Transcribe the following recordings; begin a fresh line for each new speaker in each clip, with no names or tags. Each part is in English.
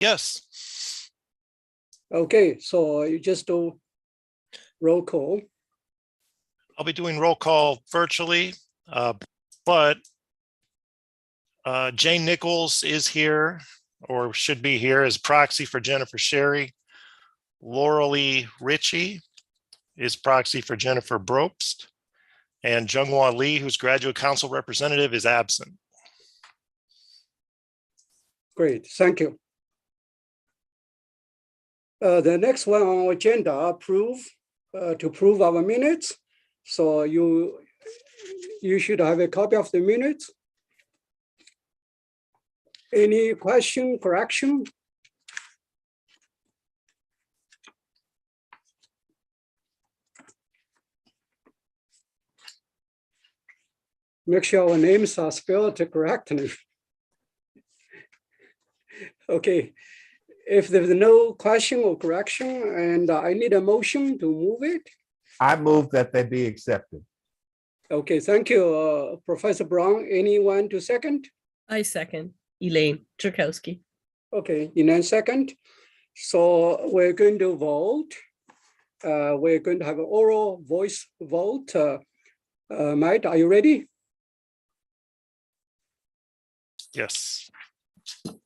Yes.
Okay, so you just do roll call.
I'll be doing roll call virtually, but Jane Nichols is here or should be here as proxy for Jennifer Sherry. Lauralee Ritchie is proxy for Jennifer Brobst. And Junghwa Lee, who's graduate council representative, is absent.
Great, thank you. The next one on our agenda, to approve our minutes. So you should have a copy of the minutes. Any question, correction? Make sure our names are spelled correctly. Okay, if there's no question or correction, and I need a motion to move it.
I move that they be accepted.
Okay, thank you, Professor Brown. Anyone to second?
I second. Elaine Czerkowski.
Okay, in a second. So we're going to vote. We're going to have an oral voice vote. Matt, are you ready?
Yes.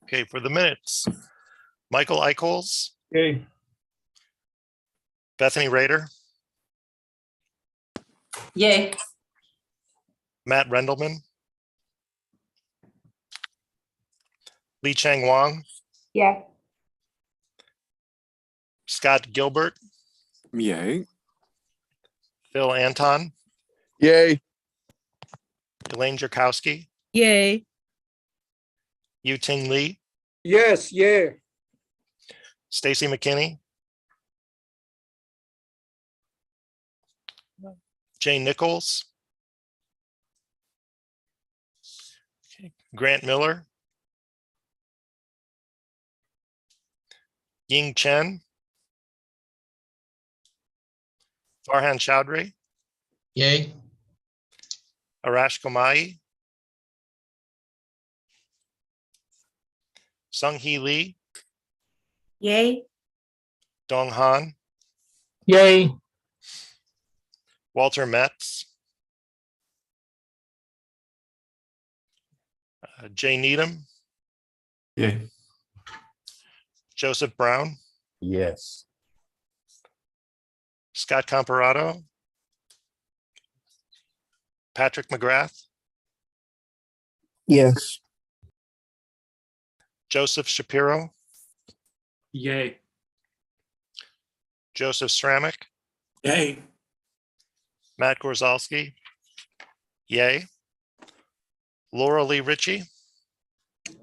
Okay, for the minutes, Michael Eichholz,
Okay.
Bethany Rader,
Yay.
Matt Rendelman, Lee Chang Wang,
Yeah.
Scott Gilbert,
Yay.
Phil Anton,
Yay.
Elaine Jarkowski,
Yay.
Yu-Ting Lee,
Yes, yeah.
Stacy McKinney, Jane Nichols, Grant Miller, Ying Chen, Farhan Chowdhury,
Yay.
Arash Komai, Sung Hee Lee,
Yay.
Dong Han,
Yay.
Walter Metz, Jay Needham,
Yay.
Joseph Brown,
Yes.
Scott Comparato, Patrick McGrath,
Yes.
Joseph Shapiro,
Yay.
Joseph Stramick,
Yay.
Matt Gorzalski, yay. Lauralee Ritchie,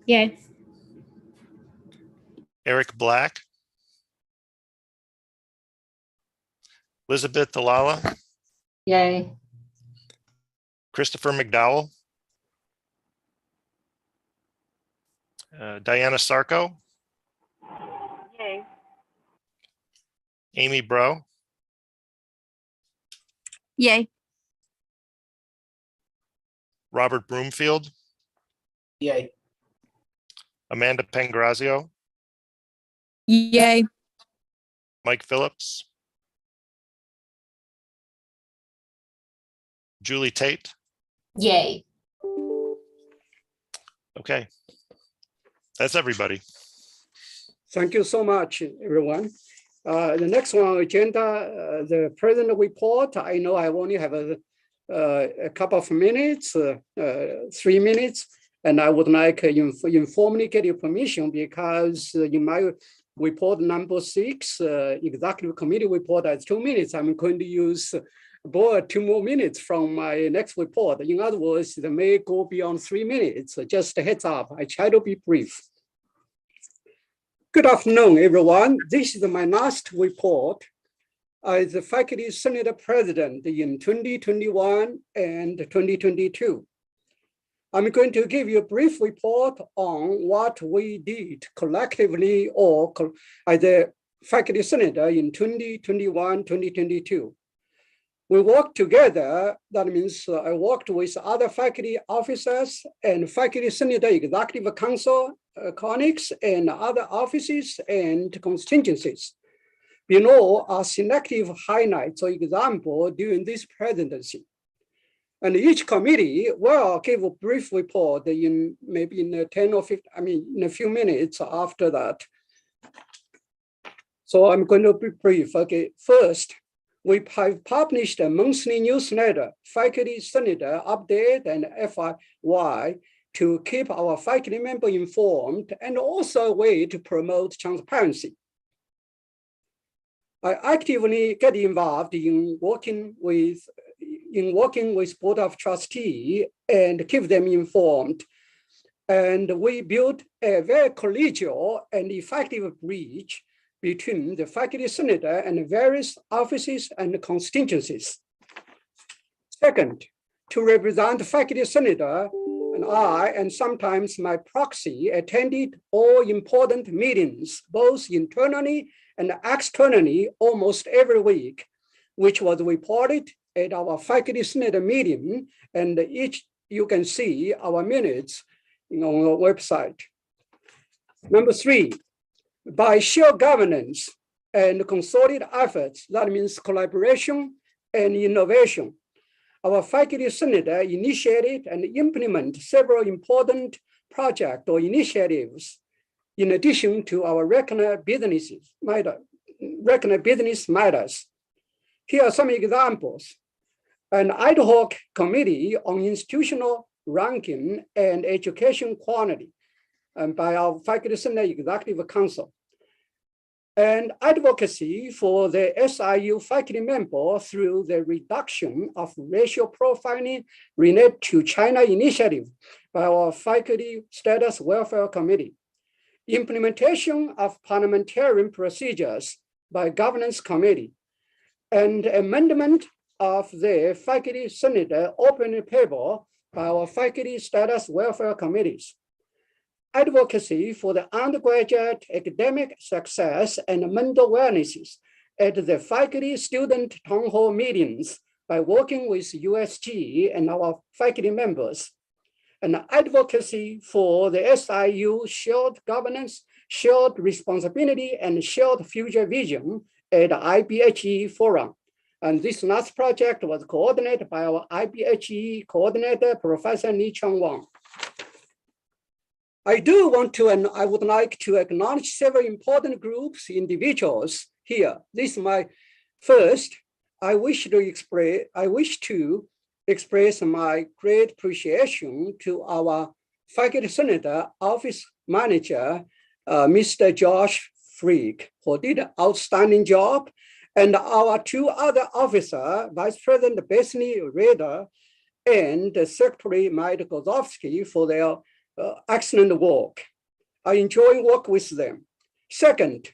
Yay.
Eric Black, Elizabeth Dalala,
Yay.
Christopher McDowell, Diana Sarko,
Yay.
Amy Bro,
Yay.
Robert Broomfield,
Yay.
Amanda Pangrazio,
Yay.
Mike Phillips, Julie Tate.
Yay.
Okay. That's everybody.
Thank you so much, everyone. The next one on agenda, the president report. I know I only have a couple of minutes, 3 minutes, and I would like informally get your permission because in my report number 6, executive committee report has 2 minutes. I'm going to use about 2 more minutes from my next report. In other words, it may go beyond 3 minutes. Just a heads up, I try to be brief. Good afternoon, everyone. This is my last report as the Faculty Senate President in 2021 and 2022. I'm going to give you a brief report on what we did collectively or as a Faculty Senate in 2021, 2022. We worked together. That means I worked with other faculty officers and Faculty Senate Executive Council conics and other offices and constituencies below are selective highlights or example during this presidency. And each committee will give a brief report in maybe in 10 or 15, I mean, in a few minutes after that. So I'm going to be brief. Okay, first, we have published a monthly newsletter, Faculty Senator Update and FYY, to keep our faculty member informed and also a way to promote transparency. I actively get involved in working with Board of Trustees and keep them informed. And we built a very collegial and effective bridge between the faculty senator and various offices and constituencies. Second, to represent the faculty senator, and I, and sometimes my proxy, attended all important meetings, both internally and externally, almost every week, which was reported at our faculty senator meeting, and you can see our minutes on our website. Number three, by shared governance and concerted efforts, that means collaboration and innovation, our faculty senator initiated and implemented several important projects or initiatives in addition to our recognized business matters. Here are some examples. An ad hoc committee on institutional ranking and education quality by our Faculty Senate Executive Council. And advocacy for the SIU faculty member through the reduction of racial profiling related to China initiative by our Faculty Status Welfare Committee. Implementation of parliamentarian procedures by Governance Committee, and amendment of the Faculty Senator open paper by our Faculty Status Welfare Committees. Advocacy for the undergraduate academic success and mental wellnesses at the faculty student town hall meetings by working with USG and our faculty members. And advocacy for the SIU shared governance, shared responsibility, and shared future vision at IBHE Forum. And this last project was coordinated by our IBHE coordinator, Professor Ni Chang Wang. I would like to acknowledge several important groups, individuals here. This is my first. I wish to express my great appreciation to our faculty senator office manager, Mr. Josh Freak, who did an outstanding job, and our two other officers, Vice President Bethany Rader and Secretary Mike Kozovsky, for their excellent work. I enjoy work with them. Second,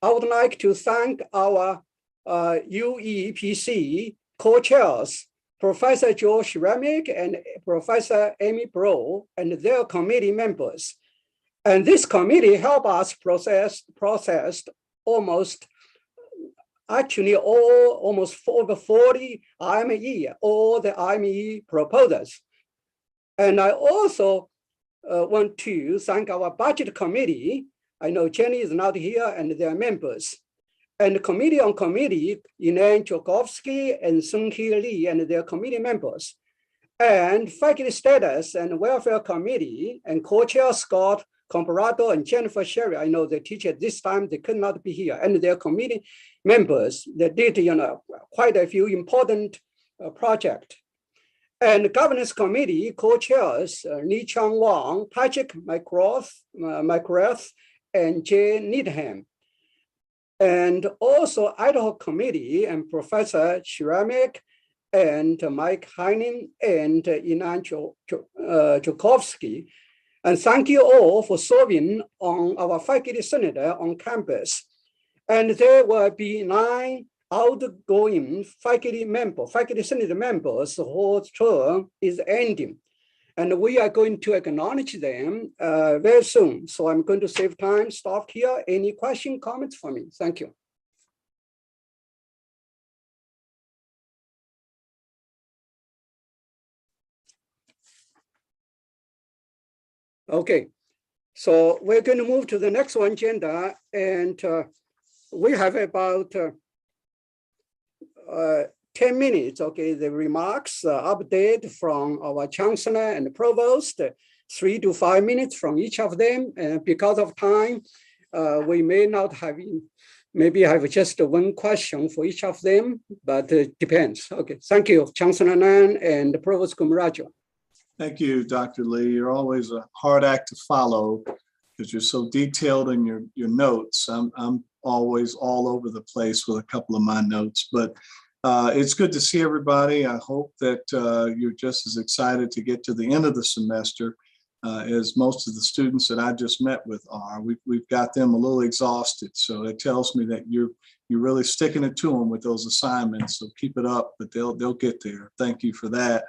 I would like to thank our UEPC co-chairs, Professor George Remick and Professor Amy Bro, and their committee members. And this committee helped us processed almost over 40 IME, all the IME proposals. And I also want to thank our budget committee. I know Jenny is not here and their members. And committee on committee, Elaine Chokovsky and Sung-Hee Lee and their committee members. And faculty status and welfare committee and co-chair Scott Comparado and Jennifer Sherry. I know the teacher this time, they could not be here. And their committee members, they did quite a few important projects. And governance committee co-chairs Li Chang Wang, Patrick McGrath, and Jay Needham. And also ad hoc committee and Professor Shiramek and Mike Heinen and Inan Jokovsky. And thank you all for serving on our faculty senator on campus. And there will be 9 outgoing faculty senator members whose term is ending. And we are going to acknowledge them very soon. So I'm going to save time, stop here. Any question, comments for me? Thank you. Okay, So we're going to move to the next one agenda, and we have about 10 minutes, okay, the remarks, update from our chancellor and the provost, 3 to 5 minutes from each of them. And because of time, we may not have, maybe have just one question for each of them, but it depends. Okay, thank you, Chancellor Nan and Provost Kumaraja.
Thank you, Dr. Lee. You're always a hard act to follow because you're so detailed in your notes. I'm always all over the place with a couple of my notes, but it's good to see everybody. I hope that you're just as excited to get to the end of the semester as most of the students that I just met with are. We've got them a little exhausted, so it tells me that you're really sticking it to them with those assignments. So keep it up, but they'll get there. Thank you for that.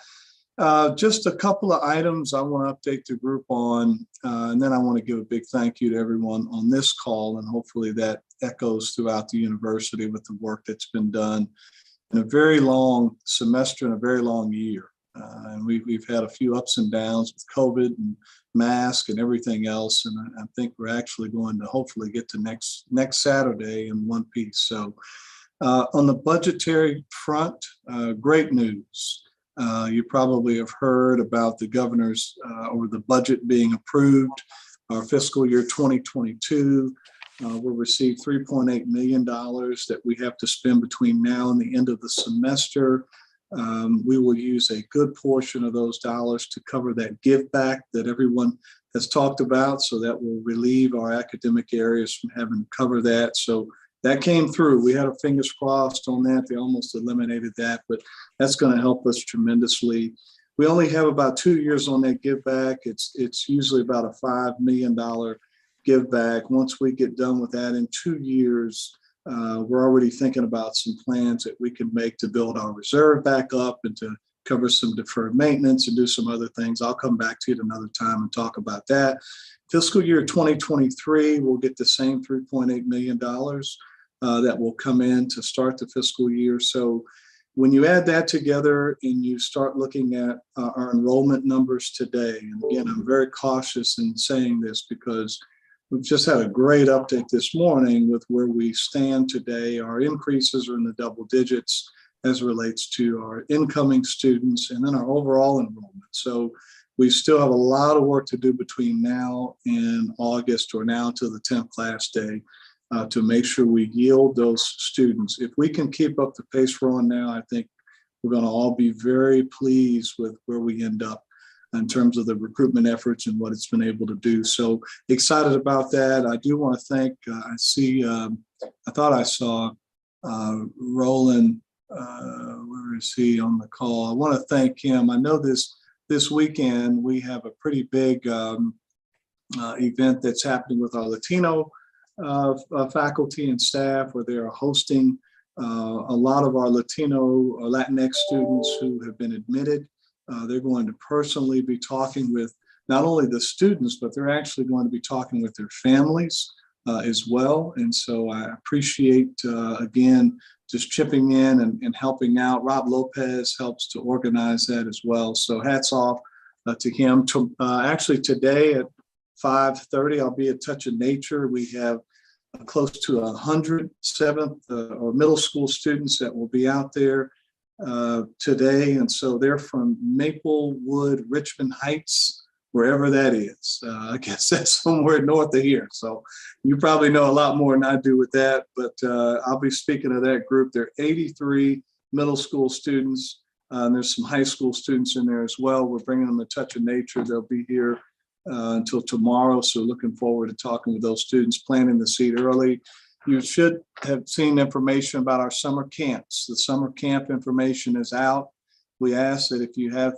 Just a couple of items I want to update the group on, and then I want to give a big thank you to everyone on this call, and hopefully that echoes throughout the university with the work that's been done in a very long semester and a very long year. And we've had a few ups and downs with COVID and mask and everything else, and I think we're actually going to hopefully get to next Saturday in one piece. So on the budgetary front, great news. You probably have heard about the governor's or the budget being approved. Our fiscal year 2022 will receive $3.8 million that we have to spend between now and the end of the semester. We will use a good portion of those dollars to cover that give back that everyone has talked about. So that will relieve our academic areas from having to cover that. So that came through. We had our fingers crossed on that. They almost eliminated that, but that's going to help us tremendously. We only have about 2 years on that give back. It's usually about a $5 million give back. Once we get done with that in 2 years, we're already thinking about some plans that we can make to build our reserve back up and to cover some deferred maintenance and do some other things. I'll come back to it another time and talk about that. Fiscal year 2023, we'll get the same $3.8 million that will come in to start the fiscal year. So when you add that together and you start looking at our enrollment numbers today, and again, I'm very cautious in saying this because we've just had a great update this morning with where we stand today. Our increases are in the double digits as it relates to our incoming students and then our overall enrollment. So we still have a lot of work to do between now and August, or now to the 10th class day, to make sure we yield those students. If we can keep up the pace we're on now, I think we're going to all be very pleased with where we end up in terms of the recruitment efforts and what it's been able to do. So excited about that. I do want to thank, I thought I saw Roland, where is he on the call? I want to thank him. I know this weekend we have a pretty big event that's happening with our Latino faculty and staff, where they are hosting a lot of our Latino or Latinx students who have been admitted. They're going to personally be talking with not only the students, but they're actually going to be talking with their families as well. And so I appreciate, again, just chipping in and helping out. Rob Lopez helps to organize that as well. So hats off to him. Actually today at 5:30, I'll be at Touch of Nature. We have close to 100 seventh or middle school students that will be out there today. And so they're from Maplewood, Richmond Heights, wherever that is. I guess that's somewhere north of here. So you probably know a lot more than I do with that, but I'll be speaking to that group. There are 83 middle school students. And there's some high school students in there as well. We're bringing them a Touch of Nature. They'll be here until tomorrow. So looking forward to talking with those students, planting the seed early. You should have seen information about our summer camps. The summer camp information is out. We ask that if you have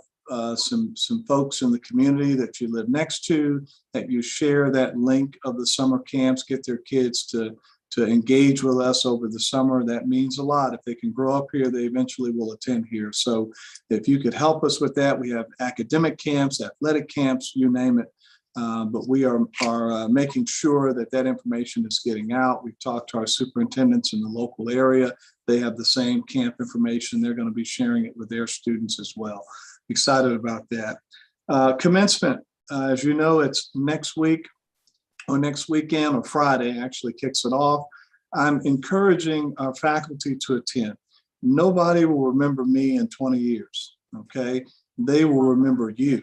some folks in the community that you live next to, that you share that link of the summer camps, get their kids to engage with us over the summer. That means a lot. If they can grow up here, they eventually will attend here. So if you could help us with that, we have academic camps, athletic camps, you name it. But we are making sure that information is getting out. We've talked to our superintendents in the local area. They have the same camp information. They're going to be sharing it with their students as well. Excited about that. Commencement, as you know, it's next week. or next weekend or Friday actually kicks it off. I'm encouraging our faculty to attend. Nobody will remember me in 20 years, okay? They will remember you.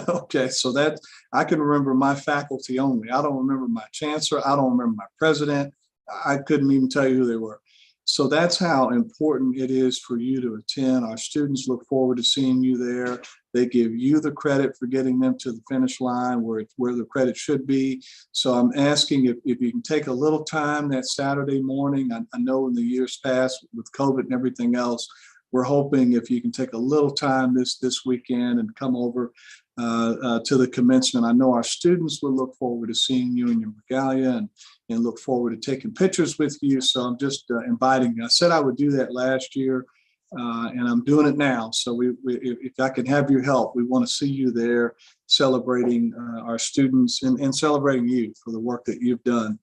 Okay, so that I can remember my faculty only. I don't remember my chancellor. I don't remember my president. I couldn't even tell you who they were. So that's how important it is for you to attend. Our students look forward to seeing you there. They give you the credit for getting them to the finish line where the credit should be. So I'm asking if you can take a little time that Saturday morning. I know in the years past with COVID and everything else, we're hoping if you can take a little time this weekend and come over to the commencement. I know our students will look forward to seeing you in your regalia and look forward to taking pictures with you. So I'm just inviting you. I said I would do that last year, and I'm doing it now. So if I can have your help, we want to see you there celebrating our students and celebrating you for the work that you've done.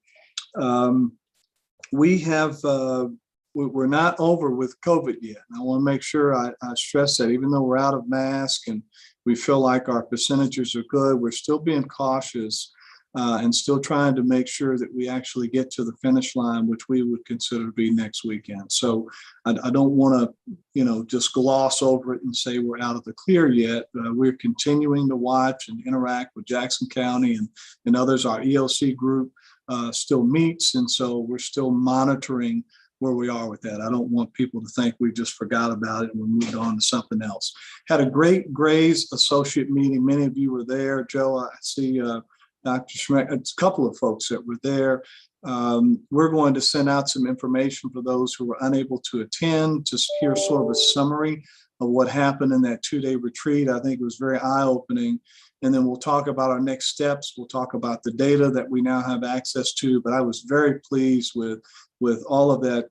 We're not over with COVID yet. And I want to make sure I stress that even though we're out of mask and we feel like our percentages are good, we're still being cautious and still trying to make sure that we actually get to the finish line, which we would consider to be next weekend. So I don't want to, just gloss over it and say we're out of the clear yet. We're continuing to watch and interact with Jackson County and others. Our ELC group still meets, and so we're still monitoring where we are with that. I don't want people to think we just forgot about it and we moved on to something else. Had a great Gray's associate meeting. Many of you were there. Joe, I see Dr. Schmeck, a couple of folks that were there. We're going to send out some information for those who were unable to attend to hear sort of a summary of what happened in that 2-day retreat. I think it was very eye-opening. And then we'll talk about our next steps. We'll talk about the data that we now have access to. But I was very pleased with all of that,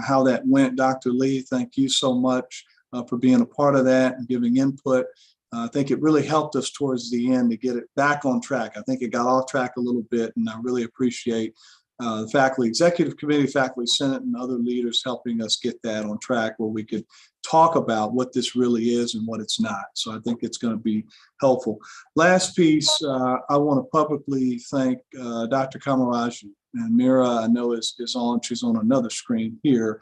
how that went. Dr. Lee, thank you so much for being a part of that and giving input. I think it really helped us towards the end to get it back on track. I think it got off track a little bit, and I really appreciate the faculty executive committee, faculty senate, and other leaders helping us get that on track where we could talk about what this really is and what it's not. So I think it's going to be helpful. Last piece, I want to publicly thank Dr. Kamaraju. And Mira, I know is on, she's on another screen here.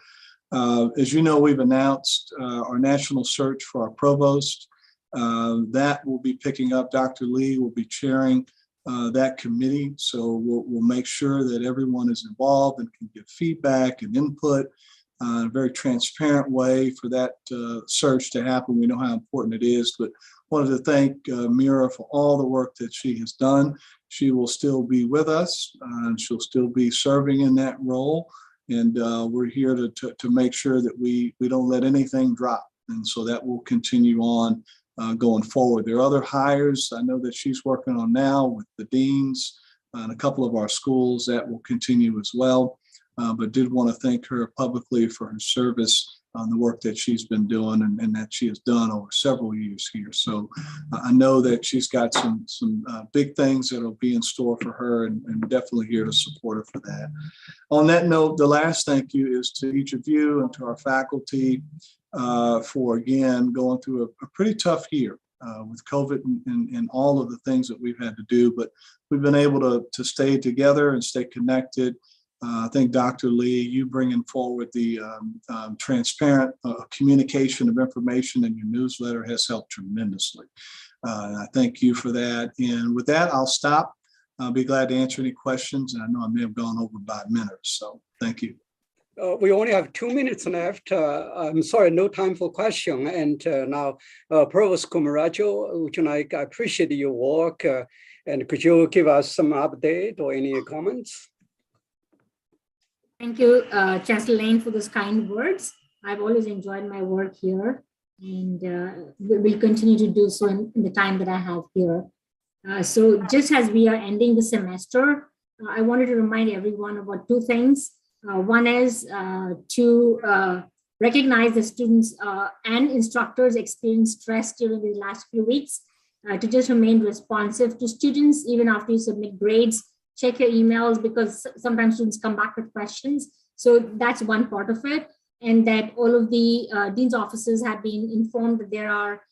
As you know, we've announced our national search for our provost. That will be picking up. Dr. Lee will be chairing that committee. So we'll make sure that everyone is involved and can give feedback and input in a very transparent way for that search to happen. We know how important it is, but wanted to thank Mira for all the work that she has done. She will still be with us and she'll still be serving in that role. And we're here to make sure that we don't let anything drop. And so that will continue on going forward. There are other hires I know that she's working on now with the deans and a couple of our schools that will continue as well. But did want to thank her publicly for her service on the work that she's been doing and that she has done over several years here. So I know that she's got some big things that will be in store for her and definitely here to support her for that. On that note, the last thank you is to each of you and to our faculty for, again, going through a pretty tough year with COVID and all of the things that we've had to do, but we've been able to stay together and stay connected. I think Dr. Lee, you bringing forward the transparent communication of information in your newsletter has helped tremendously. And I thank you for that. And with that, I'll stop. I'll be glad to answer any questions. And I know I may have gone over by a minute, so thank you.
We only have 2 minutes left. I'm sorry, no time for question. And now, Provost Kamaraju, I appreciate your work. And could you give us some update or any comments?
Thank you, Chancellor Lane, for those kind words. I've always enjoyed my work here and will continue to do so in the time that I have here. So just as we are ending the semester, I wanted to remind everyone about two things. One is to recognize the students and instructors experience stress during the last few weeks, to just remain responsive to students even after you submit grades. Check your emails because sometimes students come back with questions. So that's one part of it. And that all of the dean's offices have been informed that there are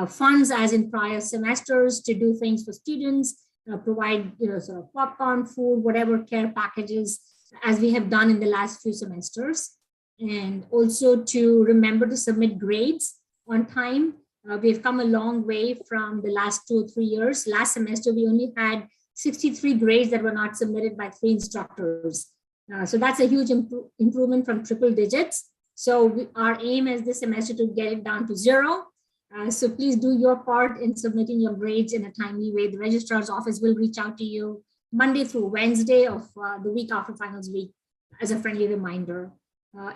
funds as in prior semesters to do things for students. provide sort of popcorn, food, whatever care packages as we have done in the last few semesters. And also to remember to submit grades on time. We've come a long way from the last 2 or 3 years. Last semester, we only had 63 grades that were not submitted by 3 instructors. So that's a huge improvement from triple digits. So our aim is this semester to get it down to 0. So please do your part in submitting your grades in a timely way. The registrar's office will reach out to you Monday through Wednesday of the week after finals week as a friendly reminder.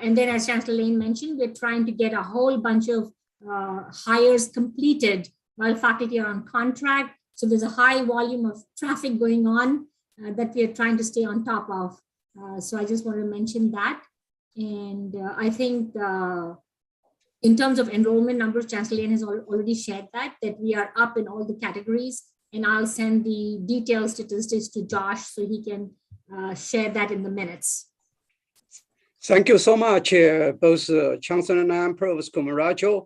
And then as Chancellor Lane mentioned, we're trying to get a whole bunch of hires completed while faculty are on contract. So there's a high volume of traffic going on that we are trying to stay on top of. So I just want to mention that. And I think in terms of enrollment numbers, Chancellor Lane has already shared that we are up in all the categories. And I'll send the detailed statistics to Josh so he can share that in the minutes.
Thank you so much, both Chancellor and Provost Kumarajo.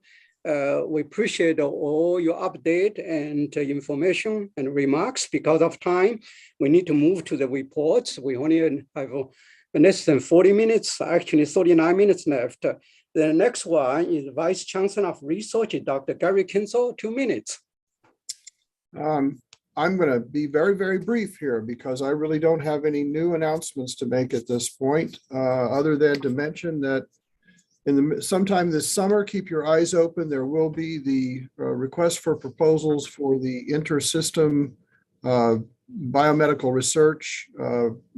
We appreciate all your update and information and remarks. Because of time, we need to move to the reports. We only have less than 40 minutes, actually 39 minutes left. The next one is Vice Chancellor of Research, Dr. Gary Kinsel, 2 minutes.
I'm going to be very, very brief here because I really don't have any new announcements to make at this point, other than to mention that sometime this summer, keep your eyes open. There will be the request for proposals for the intersystem biomedical research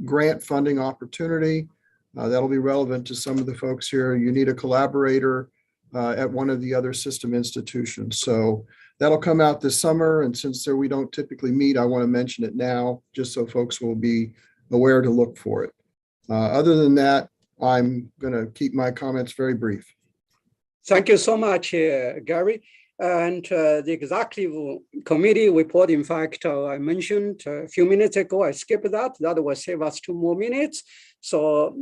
grant funding opportunity. That'll be relevant to some of the folks here. You need a collaborator at one of the other system institutions. So that'll come out this summer. And since we don't typically meet, I want to mention it now, just so folks will be aware to look for it. Other than that, I'm going to keep my comments very brief.
Thank you so much, Gary. And the executive committee report, in fact, I mentioned a few minutes ago, I skipped that. That will save us 2 more minutes. So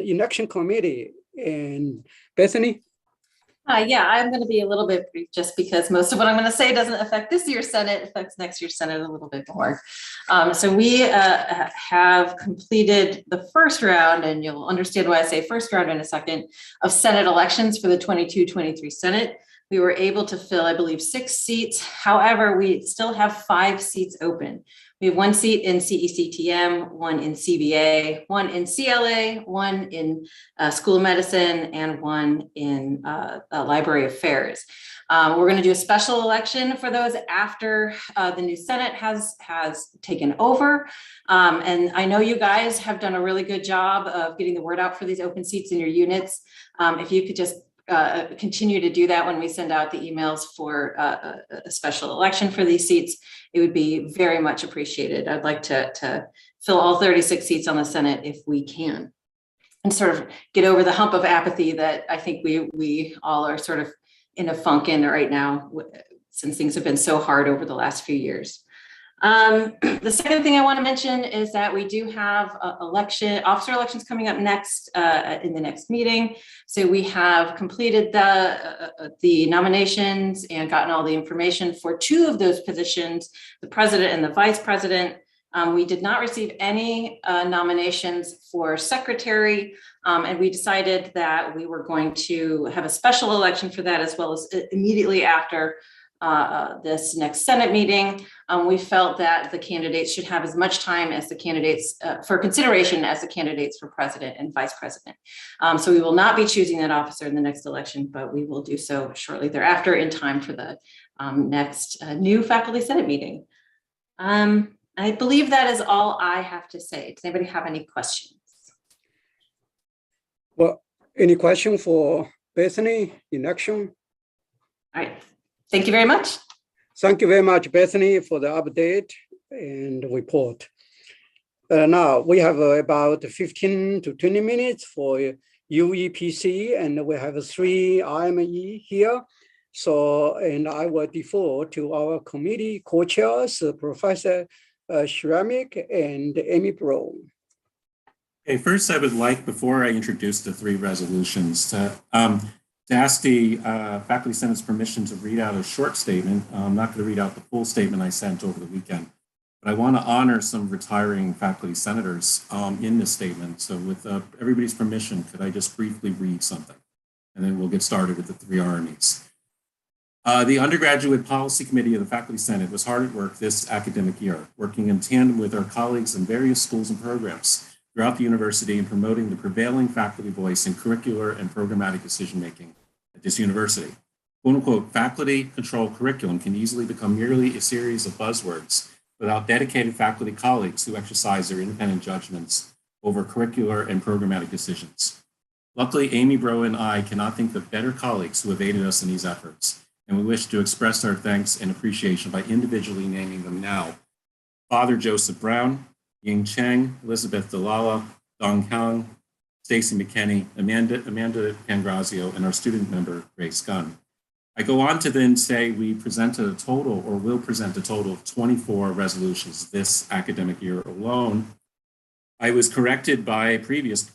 election committee and Bethany.
Yeah, I'm going to be a little bit brief just because most of what I'm going to say doesn't affect this year's Senate, it affects next year's Senate a little bit more. So we have completed the first round, and you'll understand why I say first round in a second, of Senate elections for the 22-23 Senate. We were able to fill, I believe, 6 seats. However, we still have 5 seats open. We have 1 seat in CECTM, 1 in CBA, 1 in CLA, 1 in School of Medicine, and 1 in Library Affairs. We're going to do a special election for those after the new Senate has taken over. And I know you guys have done a really good job of getting the word out for these open seats in your units. If you could just continue to do that when we send out the emails for a special election for these seats, it would be very much appreciated. I'd like to fill all 36 seats on the Senate if we can, and sort of get over the hump of apathy that I think we all are sort of in a funk in right now, since things have been so hard over the last few years. The second thing I want to mention is that we do have officer elections coming up next in the next meeting. So we have completed the nominations and gotten all the information for 2 of those positions, the president and the vice president. We did not receive any nominations for secretary, and we decided that we were going to have a special election for that, as well as immediately after this next Senate meeting. We felt that the candidates should have as much time as the candidates for consideration as the candidates for president and vice president. So we will not be choosing that officer in the next election, but we will do so shortly thereafter in time for the next new faculty Senate meeting. I believe that is all I have to say. Does anybody have any questions?
Well, any question for Bethany, election?
All right. Thank you very much.
Thank you very much, Bethany, for the update and report. Now we have about 15 to 20 minutes for UEPC, and we have 3 IME here. So, and I will defer to our committee co-chairs, Professor Schramik and Amy Brown.
Okay, first I would like, before I introduce the 3 resolutions, to ask the Faculty Senate's permission to read out a short statement. I'm not going to read out the full statement I sent over the weekend, But I want to honor some retiring faculty senators in this statement. So with everybody's permission, could I just briefly read something? And then we'll get started with the three RMEs. The Undergraduate Policy Committee of the Faculty Senate was hard at work this academic year, working in tandem with our colleagues in various schools and programs throughout the university in promoting the prevailing faculty voice in curricular and programmatic decision-making at this university. Quote unquote, faculty controlled curriculum can easily become merely a series of buzzwords without dedicated faculty colleagues who exercise their independent judgments over curricular and programmatic decisions. Luckily, Amy Bro and I cannot think of better colleagues who have aided us in these efforts, and we wish to express our thanks and appreciation by individually naming them now. Father Joseph Brown, Ying Cheng, Elizabeth Dalala, Dong Kang, Stacy McKinney, Amanda Pangrazio, and our student member, Grace Gunn. I go on to then say we presented a total, or will present a total of 24 resolutions this academic year alone. I was corrected by a previous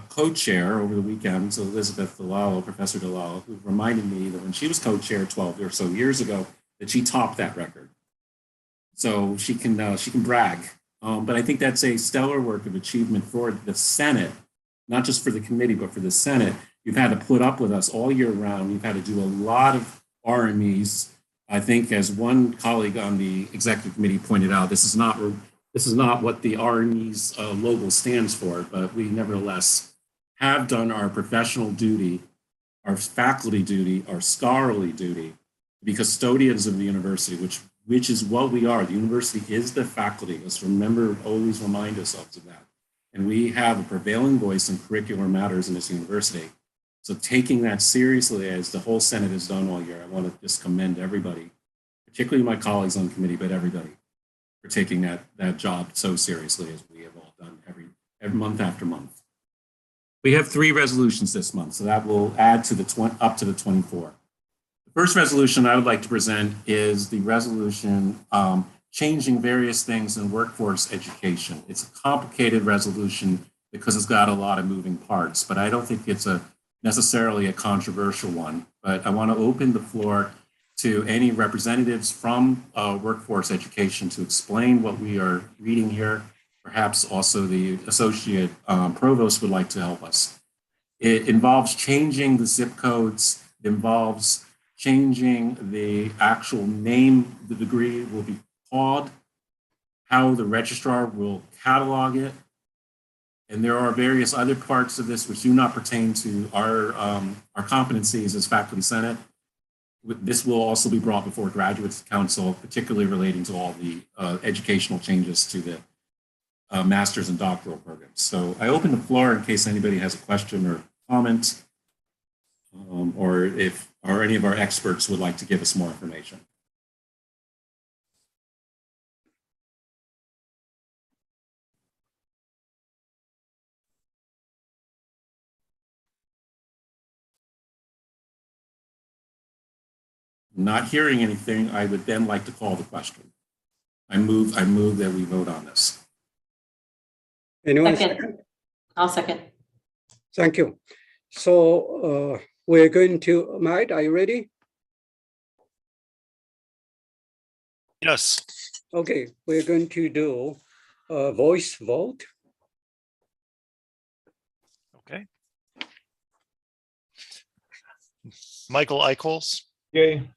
co-chair over the weekend, so Elizabeth Dalala, Professor Dalala, who reminded me that when she was co-chair 12 or so years ago, that she topped that record. So she can brag. But I think that's a stellar work of achievement for the Senate, not just for the committee, but for the Senate. You've had to put up with us all year round. You've had to do a lot of RMEs. I think, as one colleague on the executive committee pointed out, this is not what the RME's logo stands for, but we nevertheless have done our professional duty, our faculty duty, our scholarly duty, to be custodians of the university, which is what we are. The university is the faculty. Let's remember, always remind ourselves of that. And we have a prevailing voice in curricular matters in this university. So taking that seriously, as the whole Senate has done all year, I want to just commend everybody, particularly my colleagues on the committee, but everybody, for taking that job so seriously as we have all done every month after month. We have 3 resolutions this month, so that will add to up to the 24. The first resolution I would like to present is the resolution changing various things in workforce education. It's a complicated resolution because it's got a lot of moving parts, but I don't think it's necessarily a controversial one. But I want to open the floor to any representatives from workforce education to explain what we are reading here. Perhaps also the associate provost would like to help us. It involves changing the zip codes. It involves changing the actual name the degree will be called, how the registrar will catalog it. And there are various other parts of this which do not pertain to our competencies as faculty senate. This will also be brought before Graduates Council, particularly relating to all the educational changes to the master's and doctoral programs. So I open the floor in case anybody has a question or comment, or if any of our experts would like to give us more information. Not hearing anything, I would then like to call the question. I move that we vote on this.
Anyone?
Second. I'll second.
Thank you. So we're going to, Matt, are you ready?
Yes.
Okay, we're going to do a voice vote.
Okay. Michael Eichholz.
Yay.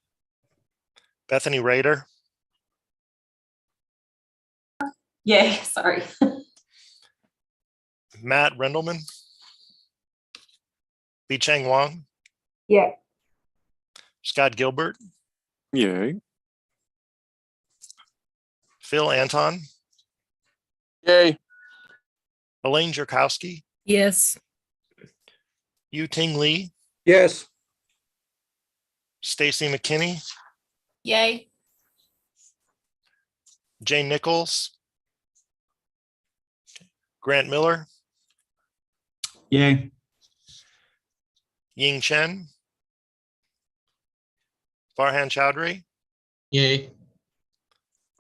Bethany Rader.
Yay, sorry.
Matt Rendelman. Bi-Cheng Wang.
Yeah.
Scott Gilbert.
Yay.
Phil Anton.
Yay.
Elaine Jerkowski.
Yes.
Yu-Ting Lee.
Yes.
Stacy McKinney.
Yay.
Jane Nichols. Grant Miller.
Yay.
Ying Chen. Farhan Chowdhury.
Yay.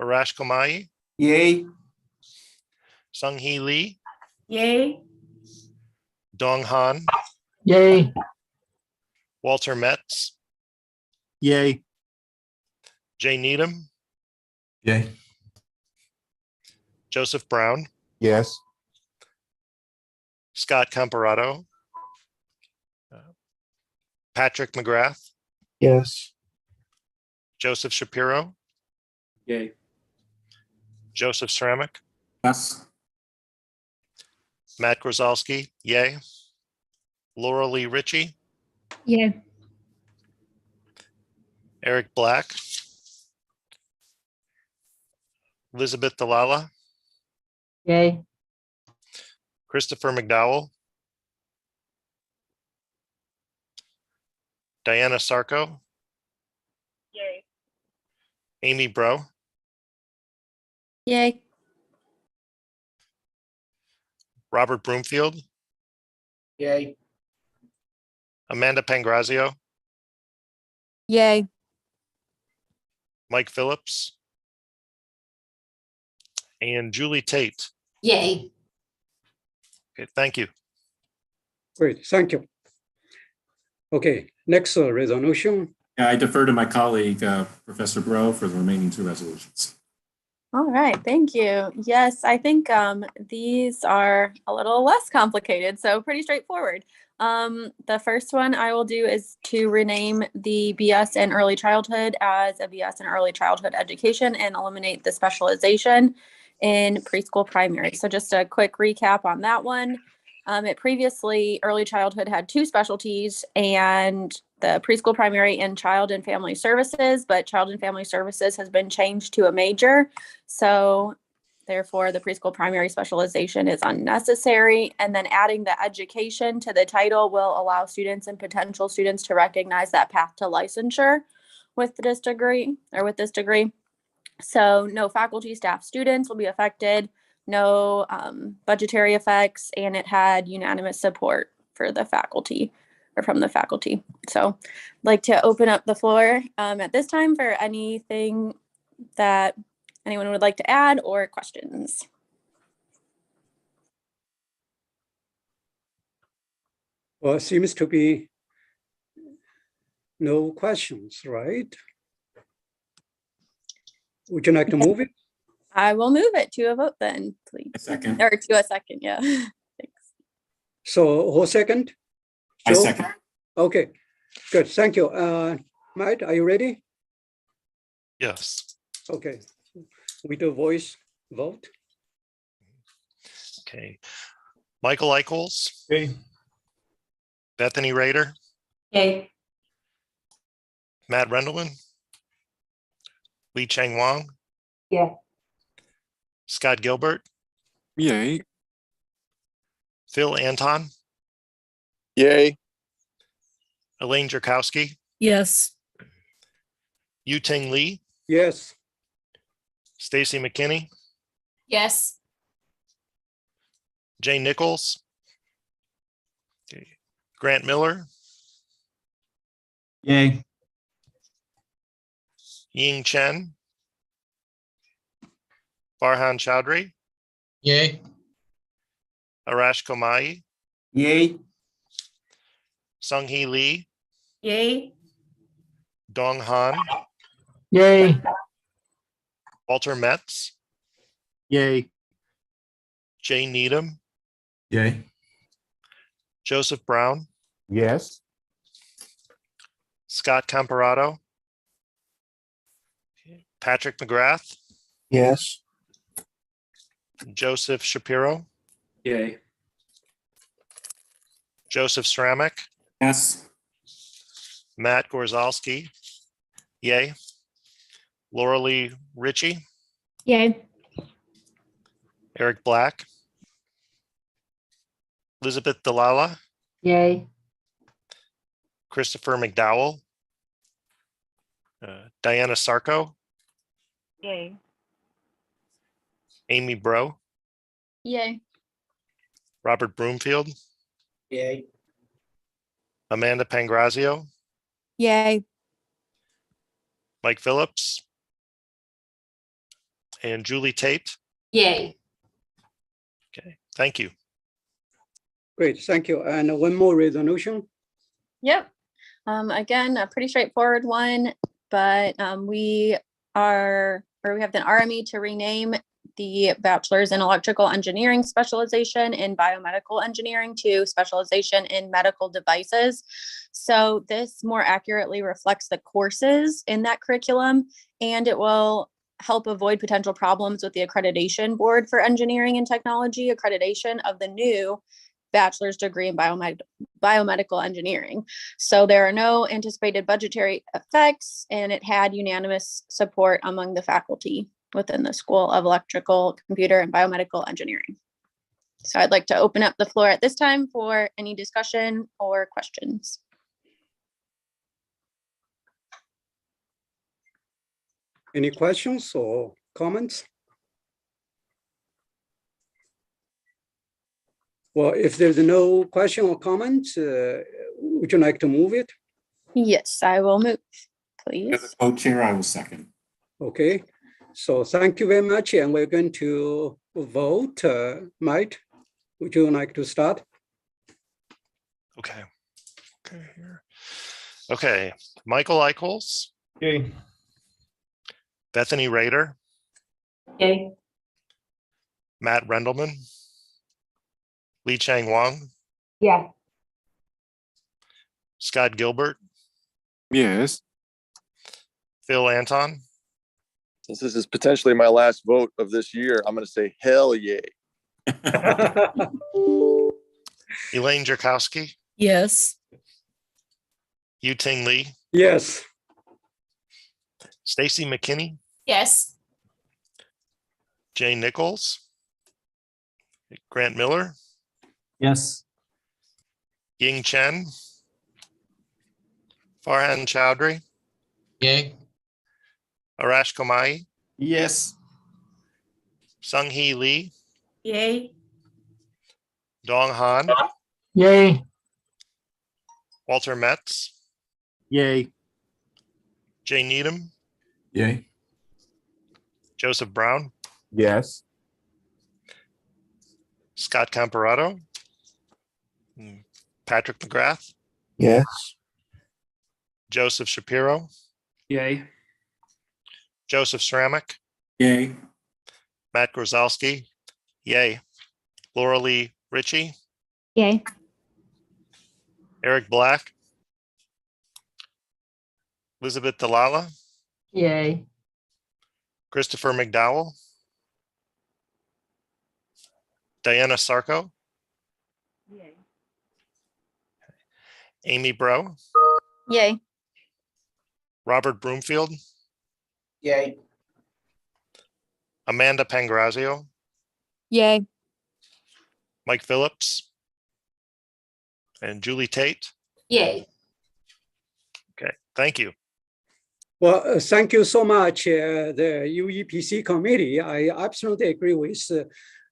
Arash Komai.
Yay.
Sung-Hee Lee.
Yay.
Dong Han.
Yay.
Walter Metz.
Yay.
Jay Needham.
Yay.
Joseph Brown,
Yes.
Scott Comparato, Patrick McGrath,
Yes.
Joseph Shapiro,
Yay.
Joseph Ceramic,
Yes.
Matt Grzalski, yay. Laura Lee Ritchie,
Yay.
Eric Black, Elizabeth Dalala,
Yay.
Christopher McDowell, Diana Sarko,
Yay.
Amy Bro,
Yay.
Robert Broomfield,
Yay.
Amanda Pangrazio,
Yay.
Mike Phillips, and Julie Tate.
Yay.
Okay, thank you.
Great, thank you. Okay, next resolution.
Yeah, I defer to my colleague, Professor Bro, for the remaining two resolutions.
All right, thank you. Yes, I think these are a little less complicated, so pretty straightforward. The first one I will do is to rename the BS in early childhood as a BS in early childhood education and eliminate the specialization in preschool primary. So just a quick recap on that one. It previously, early childhood had two specialties, and the preschool primary and child and family services, but child and family services has been changed to a major. So therefore, the preschool primary specialization is unnecessary. And then adding the education to the title will allow students and potential students to recognize that path to licensure with this degree. So no faculty, staff, students will be affected, no budgetary effects, and it had unanimous support for the faculty or from the faculty. So I'd like to open up the floor at this time for anything that anyone would like to add or questions.
Well, seems to be no questions, right? Would you like to move it?
I will move it to a vote then, please.
A second.
Or to a second, yeah. Thanks.
So who second?
I
Joe?
second.
Okay, good, thank you. Matt, are you ready?
Yes.
Okay, we do voice vote.
Okay. Michael Eichholz,
Yay.
Bethany Rader,
Yay.
Matt Rendelman, Lee Chang Wong,
Yeah.
Scott Gilbert,
Yay.
Phil Anton,
Yay.
Elaine Jerkowski,
Yes.
Yu-Ting Lee,
Yes,
Stacy McKinney,
Yes.
Jay Nichols, okay, Grant Miller,
Yay.
Ying Chen, Farhan Chowdhury,
Yay.
Arash Komai,
Yay.
Sung Hee Lee,
Yay.
Dong Han,
Yay.
Walter Metz,
Yay.
Jay Needham,
Yay.
Joseph Brown,
Yes.
Scott Comparato, Patrick McGrath,
Yes.
Joseph Shapiro,
Yay.
Joseph Ceramic,
Yes.
Matt Gorzalski, yay. Laura Lee Ritchie,
Yay.
Eric Black, Elizabeth Dalala,
Yay.
Christopher McDowell, Diana Sarko,
Yay.
Amy Bro,
Yay.
Robert Broomfield,
Yay.
Amanda Pangrazio,
Yay.
Mike Phillips, and Julie Tate.
Yay.
Okay, thank you.
great, thank you. And one more resolution.
Yep. Again, a pretty straightforward one, but we have the RME to rename the bachelor's in electrical engineering specialization in biomedical engineering to specialization in medical devices. So this more accurately reflects the courses in that curriculum, and it will help avoid potential problems with the accreditation board for engineering and technology accreditation of the new bachelor's degree in biomedical engineering. So there are no anticipated budgetary effects, and it had unanimous support among the faculty within the School of Electrical, Computer, and Biomedical Engineering. So I'd like to open up the floor at this time for any discussion or questions.
Any questions or comments? Well, if there's no question or comment, would you like to move it?
Yes, I will move,
As
please.
a co-chair, I will second.
Okay, so thank you very much, and we're going to vote. Mike, would you like to start?
Okay. Okay, here. Okay, Michael Eichholz,
Yay.
Bethany Rader,
Yay.
Matt Rendelman, Lee Chang Wang,
Yeah.
Scott Gilbert,
Yes.
Phil Anton,
Since this is potentially my last vote of this year, I'm going to say hell yay.
Elaine Jerkowski,
Yes.
Yu-Ting Lee,
Yes,
Stacy McKinney,
Yes.
Jane Nichols, Grant Miller,
Yes.
Ying Chen, Farhan Chowdhury,
Yay.
Arash Komai,
Yes.
Sung Hee Lee,
Yay.
Dong Han,
Yay.
Walter Metz,
Yay.
Jay Needham,
Yay.
Joseph Brown,
Yes.
Scott Comparato, Patrick McGrath,
Yes.
Joseph Shapiro,
Yay.
Joseph Sramick,
Yay.
Matt Grozalski, yay. Laura Lee Ritchie,
Yay.
Eric Black, Elizabeth Dalala,
Yay.
Christopher McDowell, Diana Sarko,
Yay.
Amy Bro,
Yay.
Robert Broomfield,
Yay.
Amanda Pangrazio,
Yay.
Mike Phillips, and Julie Tate.
Yay.
Okay, thank you.
well, thank you so much, the UEPC committee. I absolutely agree with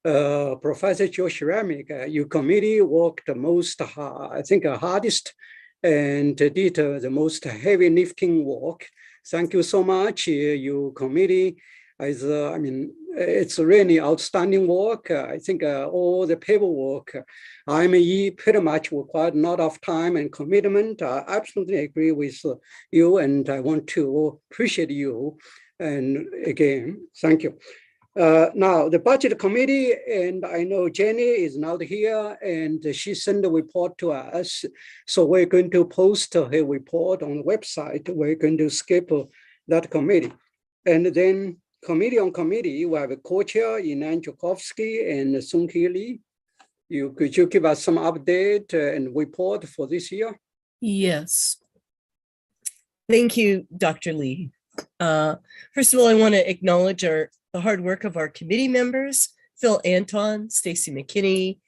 Professor Joe Shramick. Your committee worked the most, I think, hardest and did the most heavy lifting work. Thank you so much. Your committee is, I mean, it's really outstanding work. I think all the paperwork, IME pretty much required a lot of time and commitment. I absolutely agree with you, and I want to appreciate you. And again, thank you. Now, the budget committee, and I know Jenny is not here, and she sent a report to us. So we're going to post her report on the website. We're going to skip that committee. And then committee on committee, we have a co-chair, Inan Jokovsky and Sung Hee Lee. Could you give us some update and report for this year?
Yes. Thank you, Dr. Lee. First of all, I want to acknowledge the hard work of our committee members, Phil Anton, Stacy McKinney,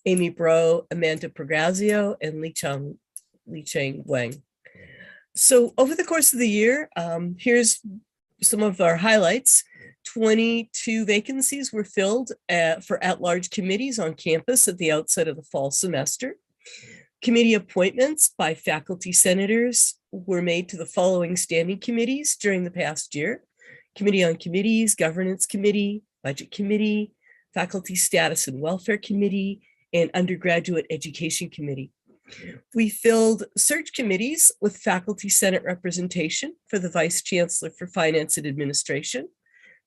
Amy Bro, Amanda Pangrazio, and Lee Chang Wang. So over the course of the year, here's some of our highlights. 22 vacancies were filled for at-large committees on campus at the outset of the fall semester. Committee appointments by faculty senators were made to the following standing committees during the past year: Committee on Committees, Governance Committee, Budget Committee, Faculty Status and Welfare Committee, and Undergraduate Education Committee. We filled search committees with faculty senate representation for the Vice Chancellor for Finance and Administration,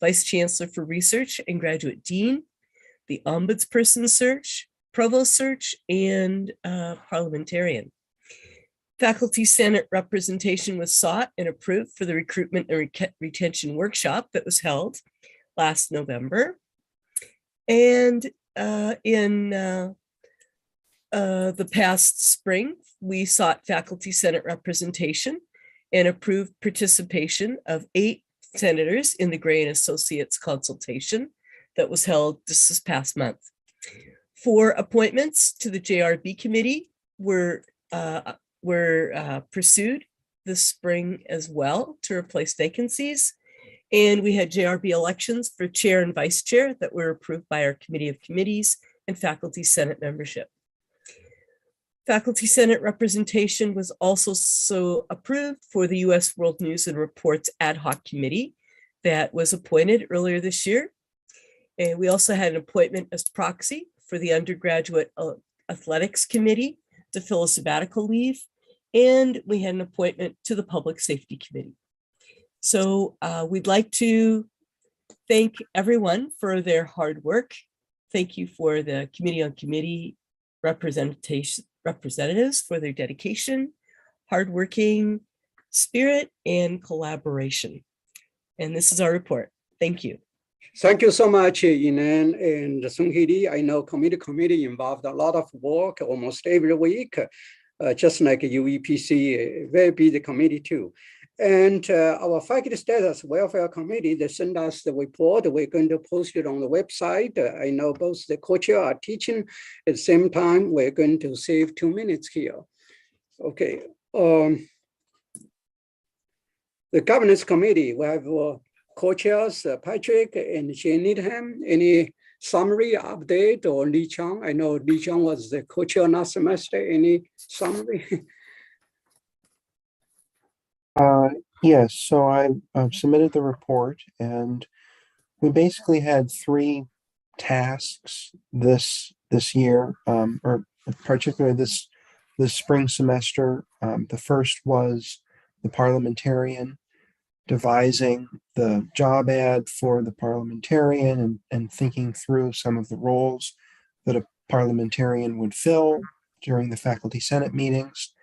Vice Chancellor for Research and Graduate Dean, the Ombudsperson search, Provost search, and Parliamentarian. Faculty Senate representation was sought and approved for the recruitment and retention workshop that was held last November. And in the past spring, we sought Faculty Senate representation and approved participation of 8 senators in the Gray and Associates consultation that was held this past month. 4 appointments to the JRB committee were pursued this spring as well to replace vacancies. And we had JRB elections for chair and vice chair that were approved by our committee of committees and Faculty Senate membership. Faculty Senate representation was also approved for the U.S. World News and Reports Ad Hoc Committee that was appointed earlier this year. And we also had an appointment as proxy for the Undergraduate Athletics Committee to fill a sabbatical leave. And we had an appointment to the Public Safety Committee. So we'd like to thank everyone for their hard work. Thank you for the Committee on Committee representatives for their dedication, hardworking spirit, and collaboration. And this is our report. Thank you.
Thank you so much, Yinan and Sung-Hee. I know committee involved a lot of work almost every week, just like UEPC, a very busy committee too. And our faculty status welfare committee, they send us the report. We're going to post it on the website. I know both the co-chair are teaching. At the same time, we're going to save 2 minutes here. Okay. The governance committee, we have co-chairs, Patrick and Jane Needham. Any summary update or Li Chang? I know Li Chang was the co-chair last semester. Any summary?
Yes, so I submitted the report, and we basically had 3 tasks this year, or particularly this spring semester. The first was the parliamentarian, devising the job ad for the parliamentarian and thinking through some of the roles that a parliamentarian would fill during the Faculty Senate meetings.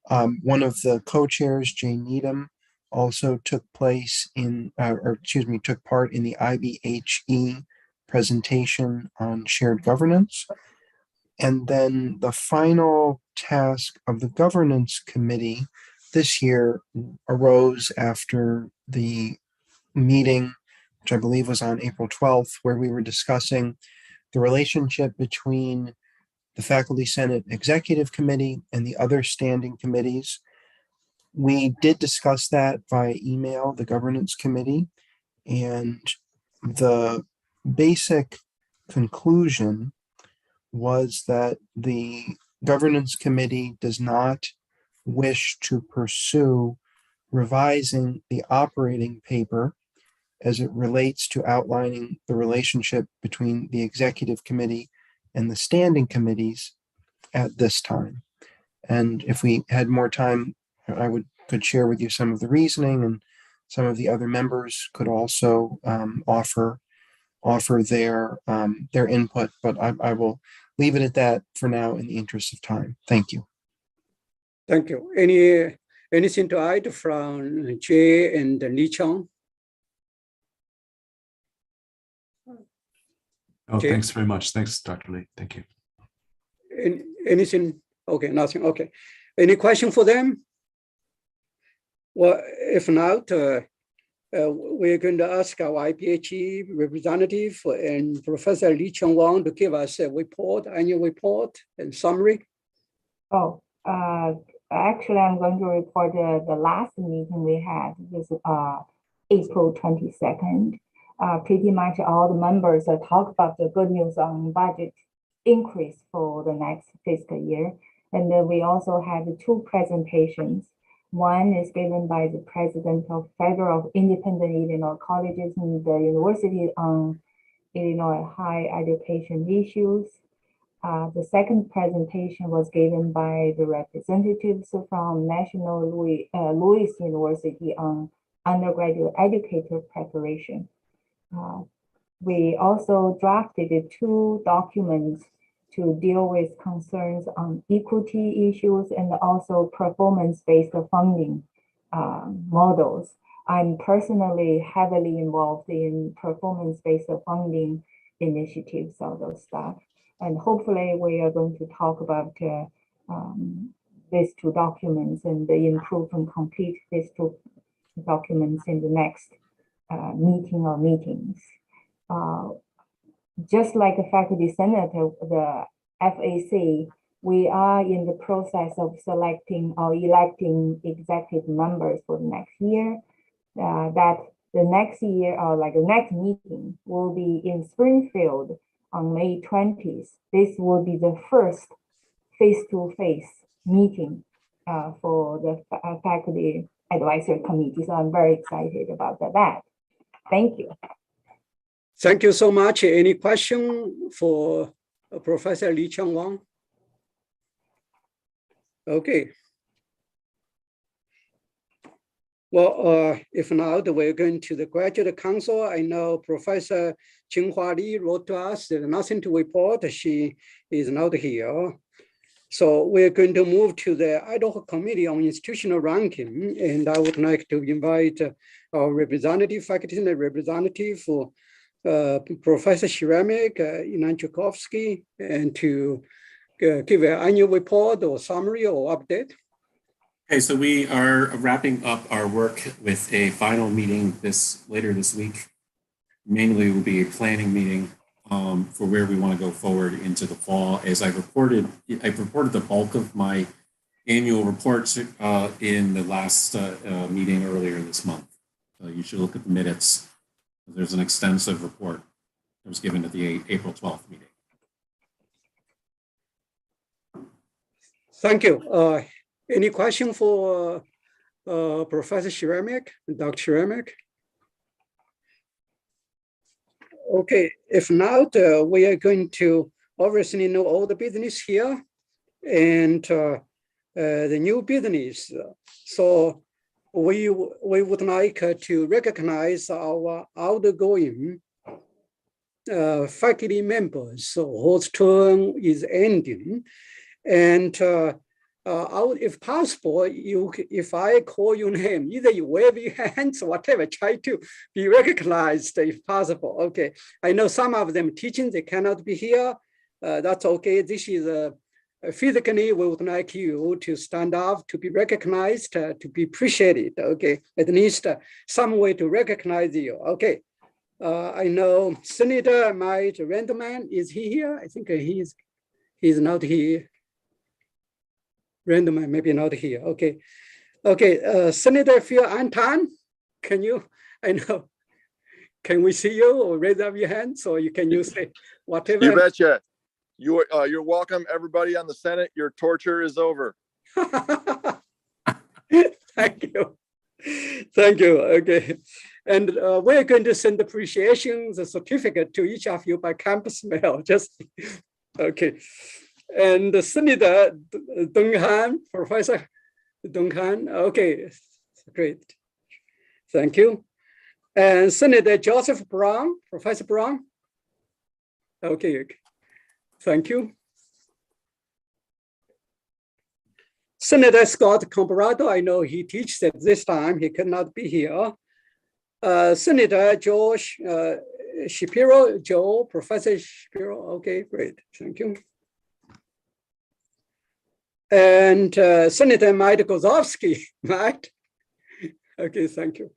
One of the co-chairs, Jane Needham, also took part in the IBHE presentation on shared governance. And then the final task of the governance committee this year arose after the meeting, which I believe was on April 12th, where we were discussing the relationship between the Faculty Senate Executive Committee and the other standing committees. We did discuss that via email, the Governance Committee, and the basic conclusion was that the Governance Committee does not wish to pursue revising the operating paper as it relates to outlining the relationship between the Executive Committee and the standing committees at this time. And if we had more time, I could share with you some of the reasoning, and some of the other members could also offer their input, but I will leave it at that for now in the interest of time. Thank you.
Thank you. Anything to add from Jay and Li Chang?
Oh,
Jay?
thanks very much. Thanks, Dr. Lee. Thank you.
Anything? Okay, nothing. Okay. Any question for them? Well, if not, we're going to ask our IPHE representative and Professor Li Chang Wang to give us a report, annual report and summary.
Oh, actually, I'm going to report the last meeting we had was April 22nd. Pretty much all the members talk about the good news on budget increase for the next fiscal year. And then we also had 2 presentations. One is given by the president of Federal Independent Illinois Colleges and the University on Illinois higher education issues. The second presentation was given by the representatives from National Louis University on undergraduate educator preparation. We also drafted 2 documents to deal with concerns on equity issues and also performance-based funding models. I'm personally heavily involved in performance-based funding initiatives, all those stuff. And hopefully we are going to talk about these 2 documents and improve and complete these 2 documents in the next meeting or meetings. Just like the faculty senate, the FAC, we are in the process of selecting or electing executive members for the next year. That the next year or like the next meeting will be in Springfield on May 20th. This will be the first face-to-face meeting for the faculty advisory committee. So I'm very excited about that. Thank you.
Thank you so much. Any question for Professor Lee Chang Wang? Okay. Well, if not, we're going to the Graduate Council. I know Professor Qinghua Li wrote to us, there's nothing to report. She is not here. So we're going to move to the Idaho Committee on Institutional Ranking. And I would like to invite our representative, faculty and representative for Professor Shremek, Inan Chukovsky, and to give an annual report or summary or update.
Okay, so we are wrapping up our work with a final meeting later this week. Mainly will be a planning meeting for where we want to go forward into the fall. As I've reported the bulk of my annual reports in the last meeting earlier this month. You should look at the minutes. There's an extensive report that was given at the April 12th meeting.
Thank you. Any question for Professor Shremek, Dr. Shremek? Okay, if not, we are going to obviously know all the business here and the new business. So we would like to recognize our outgoing faculty members whose term is ending. And if possible, if I call your name, either you wave your hands or whatever, try to be recognized if possible. Okay, I know some of them teaching, they cannot be here. That's okay. This is physically, we would like you to stand up, to be recognized, to be appreciated. Okay, at least some way to recognize you. Okay, I know Senator Mike Randleman, is he here? I think he's not here. Random, maybe not here. Okay. Okay. Senator Phil Anton, can you, I know, can we see you or raise up your hand so you can use it, whatever?
You betcha. You're welcome, everybody on the Senate. Your torture is over.
Thank you. Thank you. Okay. And we're going to send appreciation, the certificate to each of you by campus mail. Just, okay. And Senator Dong Han, Professor Dong Han, okay, great, thank you. And Senator Joseph Brown, Professor Brown, okay, thank you. Senator Scott Comparado, I know he teaches at this time, he cannot be here. Senator George Shapiro, Professor Shapiro, okay, great, thank you. And Senator Mike Kozlowski, Mike. Okay, thank you.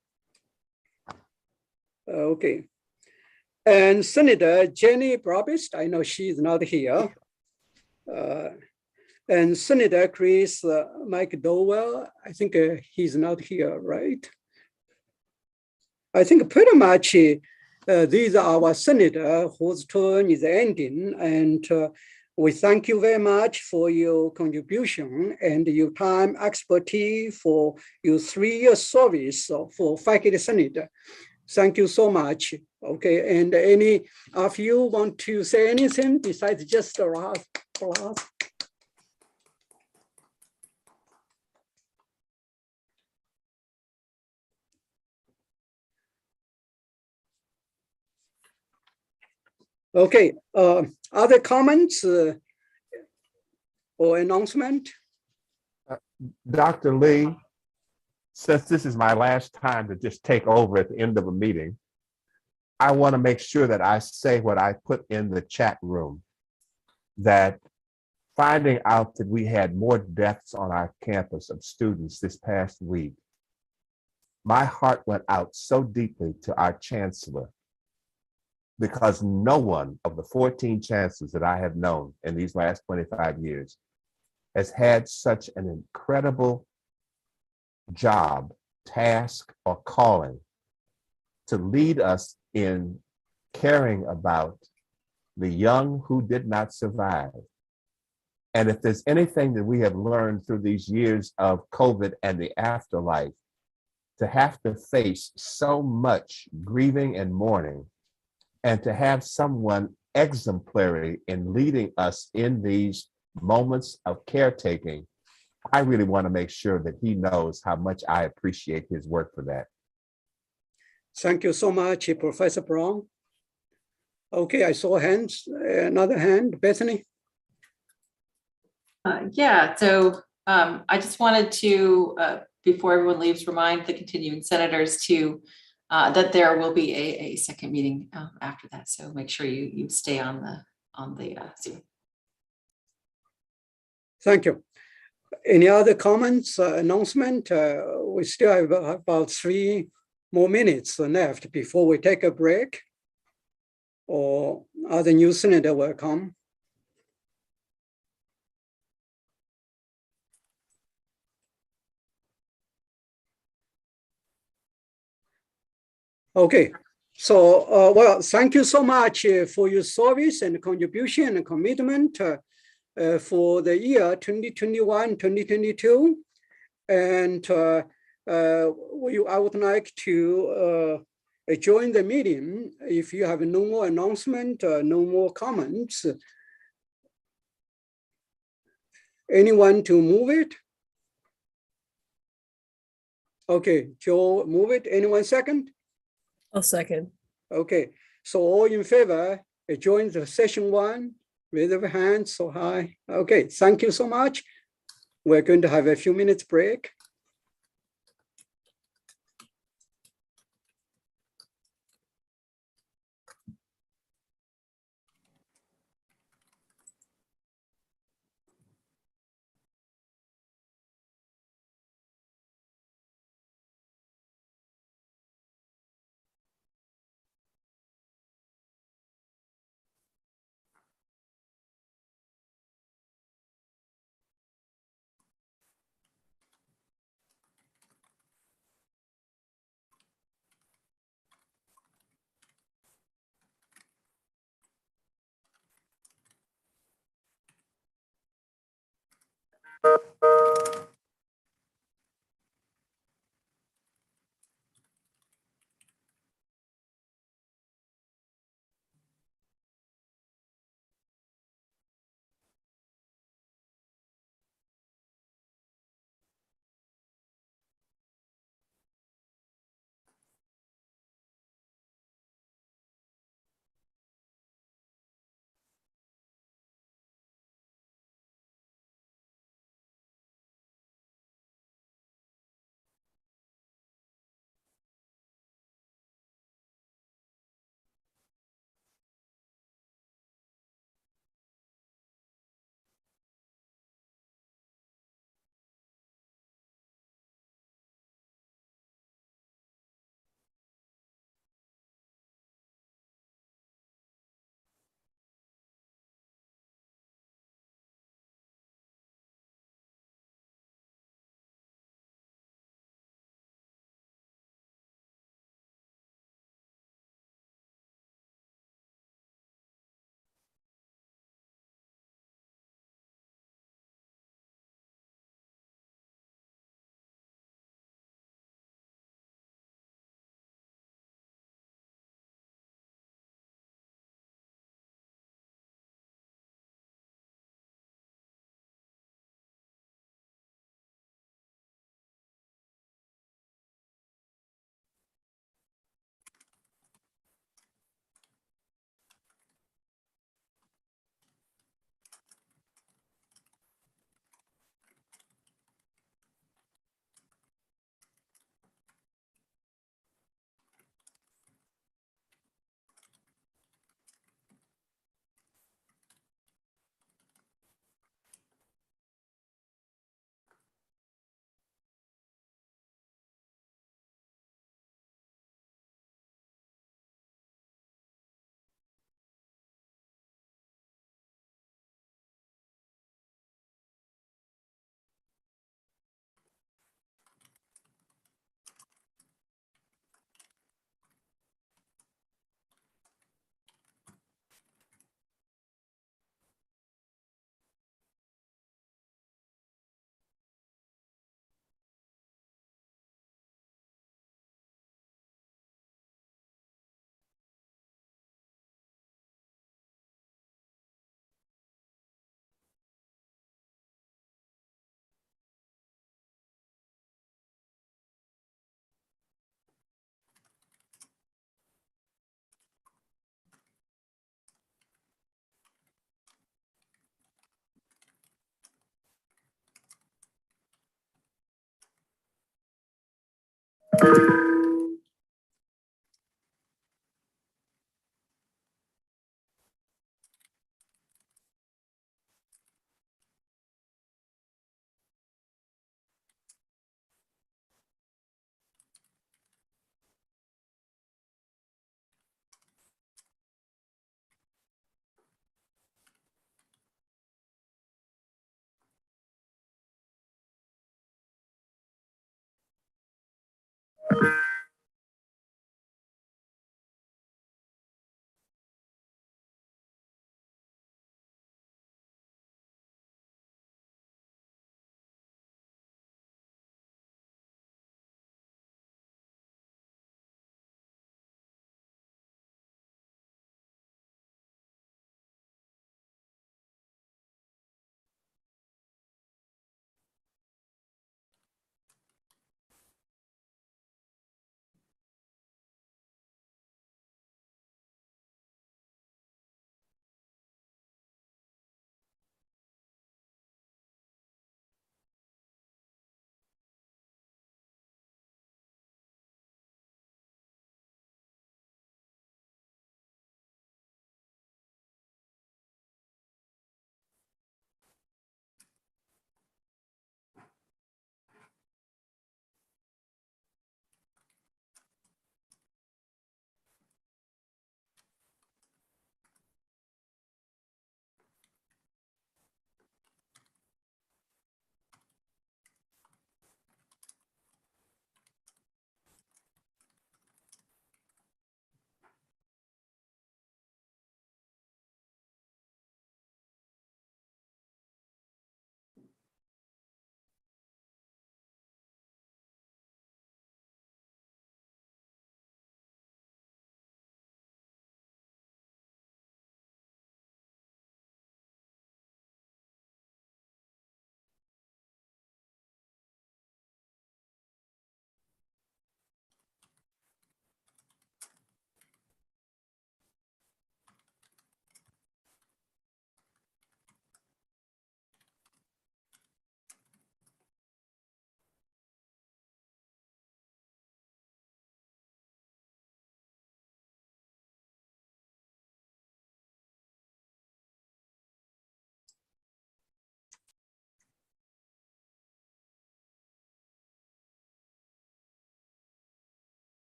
Okay. And Senator Jenny Brobist, I know she's not here. And Senator Chris Mike Dowell, I think he's not here, right? I think pretty much these are our senators whose term is ending, and we thank you very much for your contribution and your time, expertise, for your 3-year service for faculty senator. Thank you so much. Okay, and any of you want to say anything besides just applause? Okay, other comments or announcement?
Dr. Lee, since this is my last time to just take over at the end of a meeting, I want to make sure that I say what I put in the chat room, that finding out that we had more deaths on our campus of students this past week, my heart went out so deeply to our chancellor, because no one of the 14 chancellors that I have known in these last 25 years has had such an incredible job, task, or calling to lead us in caring about the young who did not survive. And if there's anything that we have learned through these years of COVID and the afterlife, to have to face so much grieving and mourning, and to have someone exemplary in leading us in these moments of caretaking, I really want to make sure that he knows how much I appreciate his work for that.
Thank you so much, Professor Brown. Okay, I saw hands, another hand, Bethany.
Yeah, so I just wanted to, before everyone leaves, remind the continuing senators to that there will be a second meeting after that. So make sure you stay on the Zoom.
Thank you. Any other comments, announcement? We still have about 3 more minutes left before we take a break, or other new senator will come. Okay, so well, thank you so much for your service and contribution and commitment for the year 2021, 2022. And I would like to join the meeting. If you have no more announcement, no more comments, anyone to move it? Okay, Joe, move it. Anyone second?
I'll second.
Okay, so all in favor, join the session 1, raise your hand so high. Okay, thank you so much. We're going to have a few minutes break.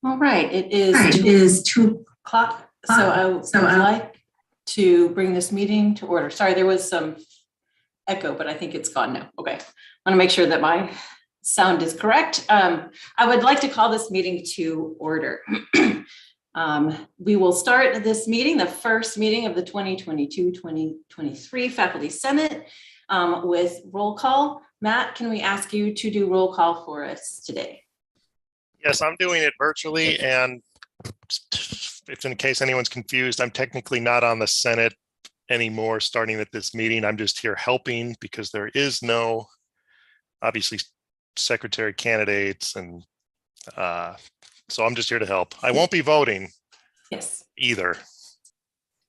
All right, it is 2 o'clock, so I would like to bring this meeting to order. Sorry, there was some echo, but I think it's gone now. Okay, I want to make sure that my sound is correct. I would like to call this meeting to order. We will start this meeting, the first meeting of the 2022-2023 Faculty Senate, with roll call. Matt, can we ask you to do roll call for us today?
Yes, I'm doing it virtually, and if in case anyone's confused, I'm technically not on the Senate anymore starting at this meeting. I'm just here helping because there is no, obviously, secretary candidates, and so I'm just here to help. I won't be voting either.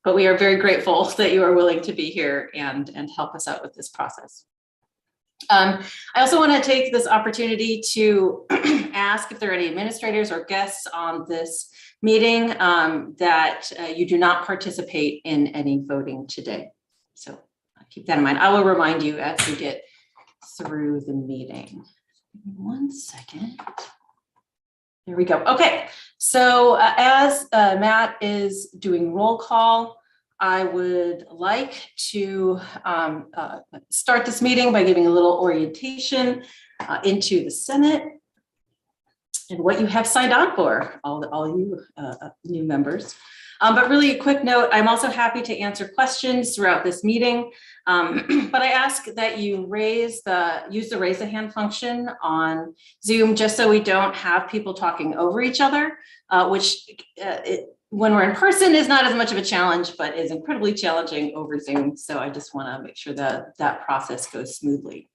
But we are very grateful that you are willing to be here and help us out with this process. I also want to take this opportunity to ask if there are any administrators or guests on this meeting that you do not participate in any voting today. So keep that in mind. I will remind you as we get through the meeting. Give me 1 second. There we go. Okay, so as Matt is doing roll call, I would like to start this meeting by giving a little orientation into the Senate and what you have signed on for, all you new members. But really a quick note, I'm also happy to answer questions throughout this meeting. But I ask that you use the raise a hand function on Zoom, just so we don't have people talking over each other, which when we're in person is not as much of a challenge, but is incredibly challenging over Zoom. So I just want to make sure that that process goes smoothly.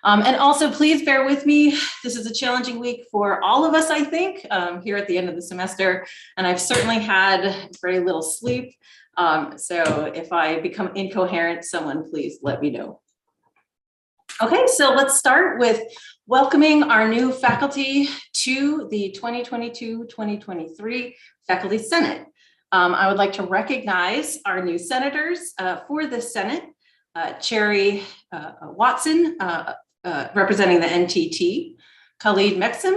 And also, please bear with me. This is a challenging week for all of us, I think, here at the end of the semester. And I've certainly had very little sleep. So if I become incoherent, someone please let me know. Okay, so let's start with welcoming our new faculty to the 2022-2023 Faculty Senate. I would like to recognize our new senators for the Senate. Cherry Watson, representing the NTT, Khalid Mexim,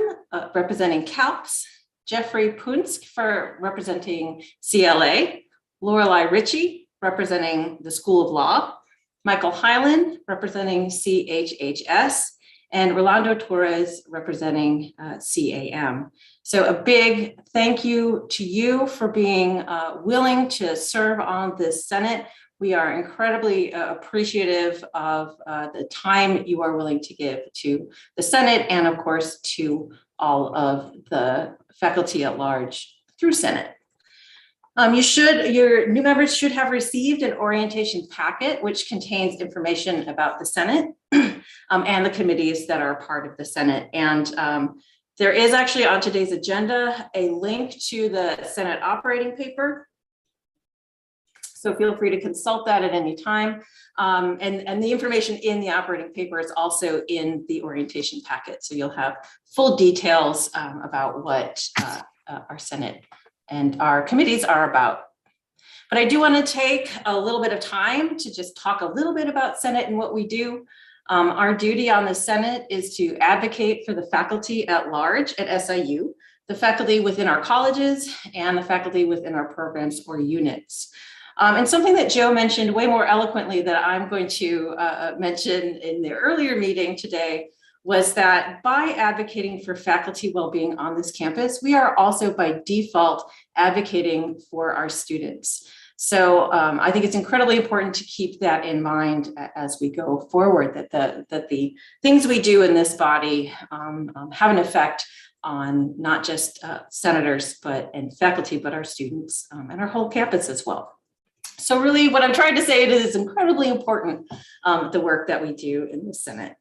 representing CALPS, Jeffrey Punsk for representing CLA, Lorelei Ritchie, representing the School of Law, Michael Hyland, representing CHHS, and Rolando Torres, representing CAM. So a big thank you to you for being willing to serve on this Senate. We are incredibly appreciative of the time you are willing to give to the Senate and, of course, to all of the faculty at large through Senate. Your new members should have received an orientation packet, which contains information about the Senate and the committees that are part of the Senate. And there is actually on today's agenda a link to the Senate operating paper. So feel free to consult that at any time. And the information in the operating paper is also in the orientation packet. So you'll have full details about what our Senate and our committees are about. But I do want to take a little bit of time to just talk a little bit about Senate and what we do. Our duty on the Senate is to advocate for the faculty at large at SIU, the faculty within our colleges, and the faculty within our programs or units. And something that Joe mentioned way more eloquently that I'm going to mention in the earlier meeting today was that by advocating for faculty well-being on this campus, we are also by default advocating for our students. So I think it's incredibly important to keep that in mind as we go forward, that the things we do in this body have an effect on not just senators and faculty, but our students and our whole campus as well. So really what I'm trying to say is it's incredibly important, the work that we do in the Senate.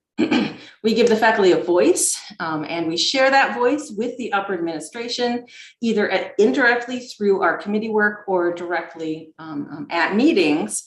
We give the faculty a voice and we share that voice with the upper administration, either indirectly through our committee work or directly at meetings,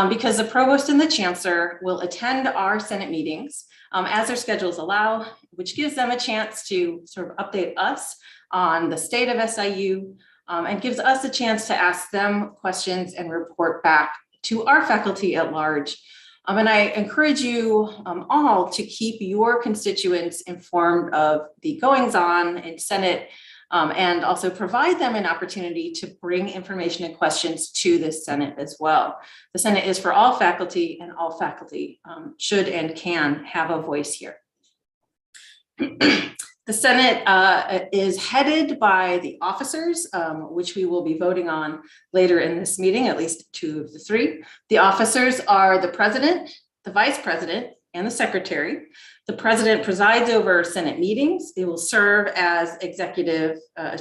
because the provost and the chancellor will attend our Senate meetings as their schedules allow, which gives them a chance to sort of update us on the state of SIU and gives us a chance to ask them questions and report back to our faculty at large. And I encourage you all to keep your constituents informed of the goings-on in Senate and also provide them an opportunity to bring information and questions to the Senate as well. The Senate is for all faculty, and all faculty should and can have a voice here. The Senate is headed by the officers, which we will be voting on later in this meeting, at least 2 of the 3. The officers are the president, the vice president, and the secretary. The president presides over Senate meetings. They will serve as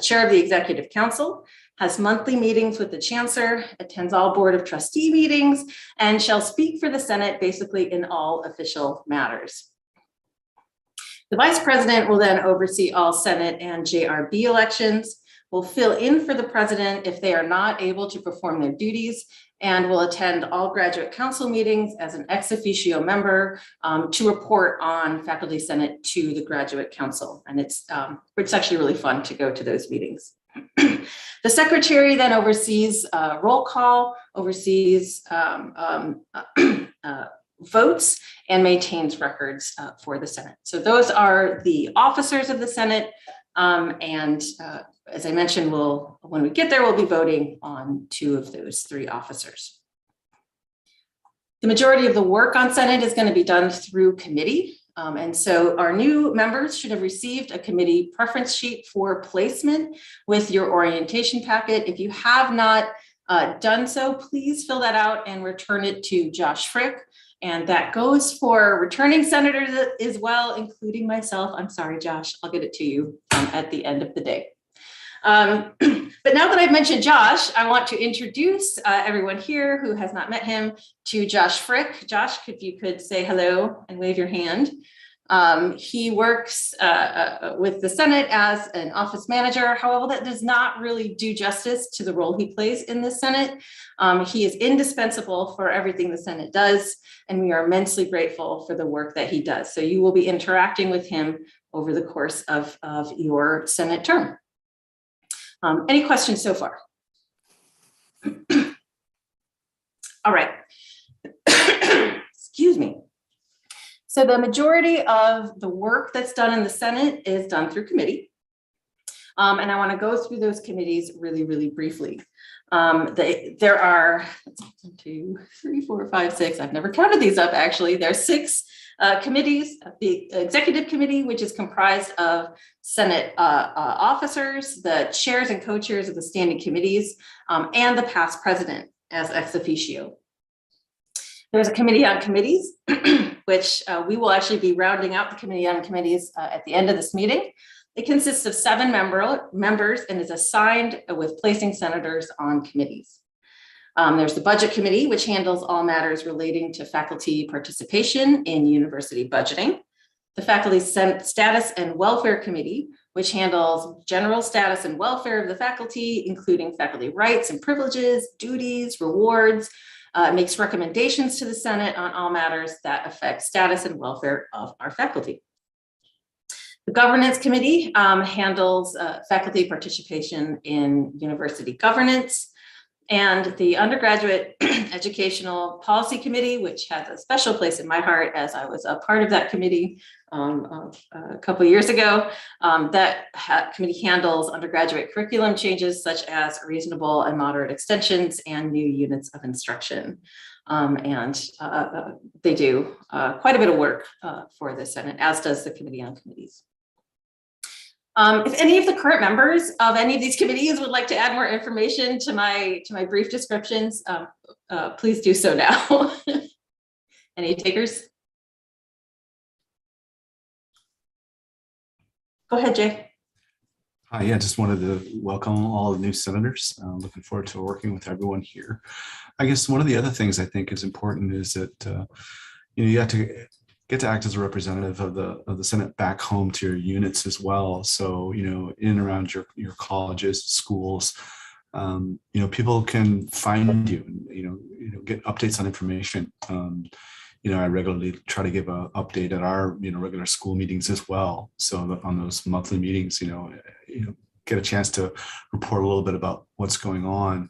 chair of the executive council, has monthly meetings with the chancellor, attends all board of trustee meetings, and shall speak for the Senate basically in all official matters. The vice president will then oversee all Senate and JRB elections, will fill in for the president if they are not able to perform their duties, and will attend all graduate council meetings as an ex officio member to report on Faculty Senate to the graduate council. And it's actually really fun to go to those meetings. The secretary then oversees roll call, oversees votes, and maintains records for the Senate. So those are the officers of the Senate. As I mentioned, when we get there, we'll be voting on 2 of those 3 officers. The majority of the work on Senate is going to be done through committee. And so our new members should have received a committee preference sheet for placement with your orientation packet. If you have not done so, please fill that out and return it to Josh Frick. And that goes for returning senators as well, including myself. I'm sorry, Josh, I'll get it to you at the end of the day. But now that I've mentioned Josh, I want to introduce everyone here who has not met him to Josh Frick. Josh, if you could say hello and wave your hand. He works with the Senate as an office manager. However, that does not really do justice to the role he plays in the Senate. He is indispensable for everything the Senate does, and we are immensely grateful for the work that he does. So you will be interacting with him over the course of your Senate term. Any questions so far? All right. Excuse me. So the majority of the work that's done in the Senate is done through committee. And I want to go through those committees really, really briefly. There are 1, 2, 3, 4, 5, 6. I've never counted these up, actually. There are 6 committees. The executive committee, which is comprised of Senate officers, the chairs and co-chairs of the standing committees, and the past president as ex officio. There's a committee on committees, which we will actually be rounding out the committee on committees at the end of this meeting. It consists of 7 members and is assigned with placing senators on committees. There's the budget committee, which handles all matters relating to faculty participation in university budgeting. The faculty status and welfare committee, which handles general status and welfare of the faculty, including faculty rights and privileges, duties, rewards, makes recommendations to the Senate on all matters that affect status and welfare of our faculty. The governance committee handles faculty participation in university governance, and the undergraduate educational policy committee, which has a special place in my heart as I was a part of that committee a couple of years ago. That committee handles undergraduate curriculum changes such as reasonable and moderate extensions and new units of instruction. They do quite a bit of work for the Senate, as does the Committee on Committees. If any of the current members of any of these committees would like to add more information to my brief descriptions, please do so now. Any takers? Go ahead, Jay.
Hi, yeah, just wanted to welcome all the new senators. Looking forward to working with everyone here. I guess one of the other things I think is important is that you have to get to act as a representative of the Senate back home to your units as well. So in and around your colleges, schools, people can find you and get updates on information. I regularly try to give an update at our regular school meetings as well. So on those monthly meetings, get a chance to report a little bit about what's going on.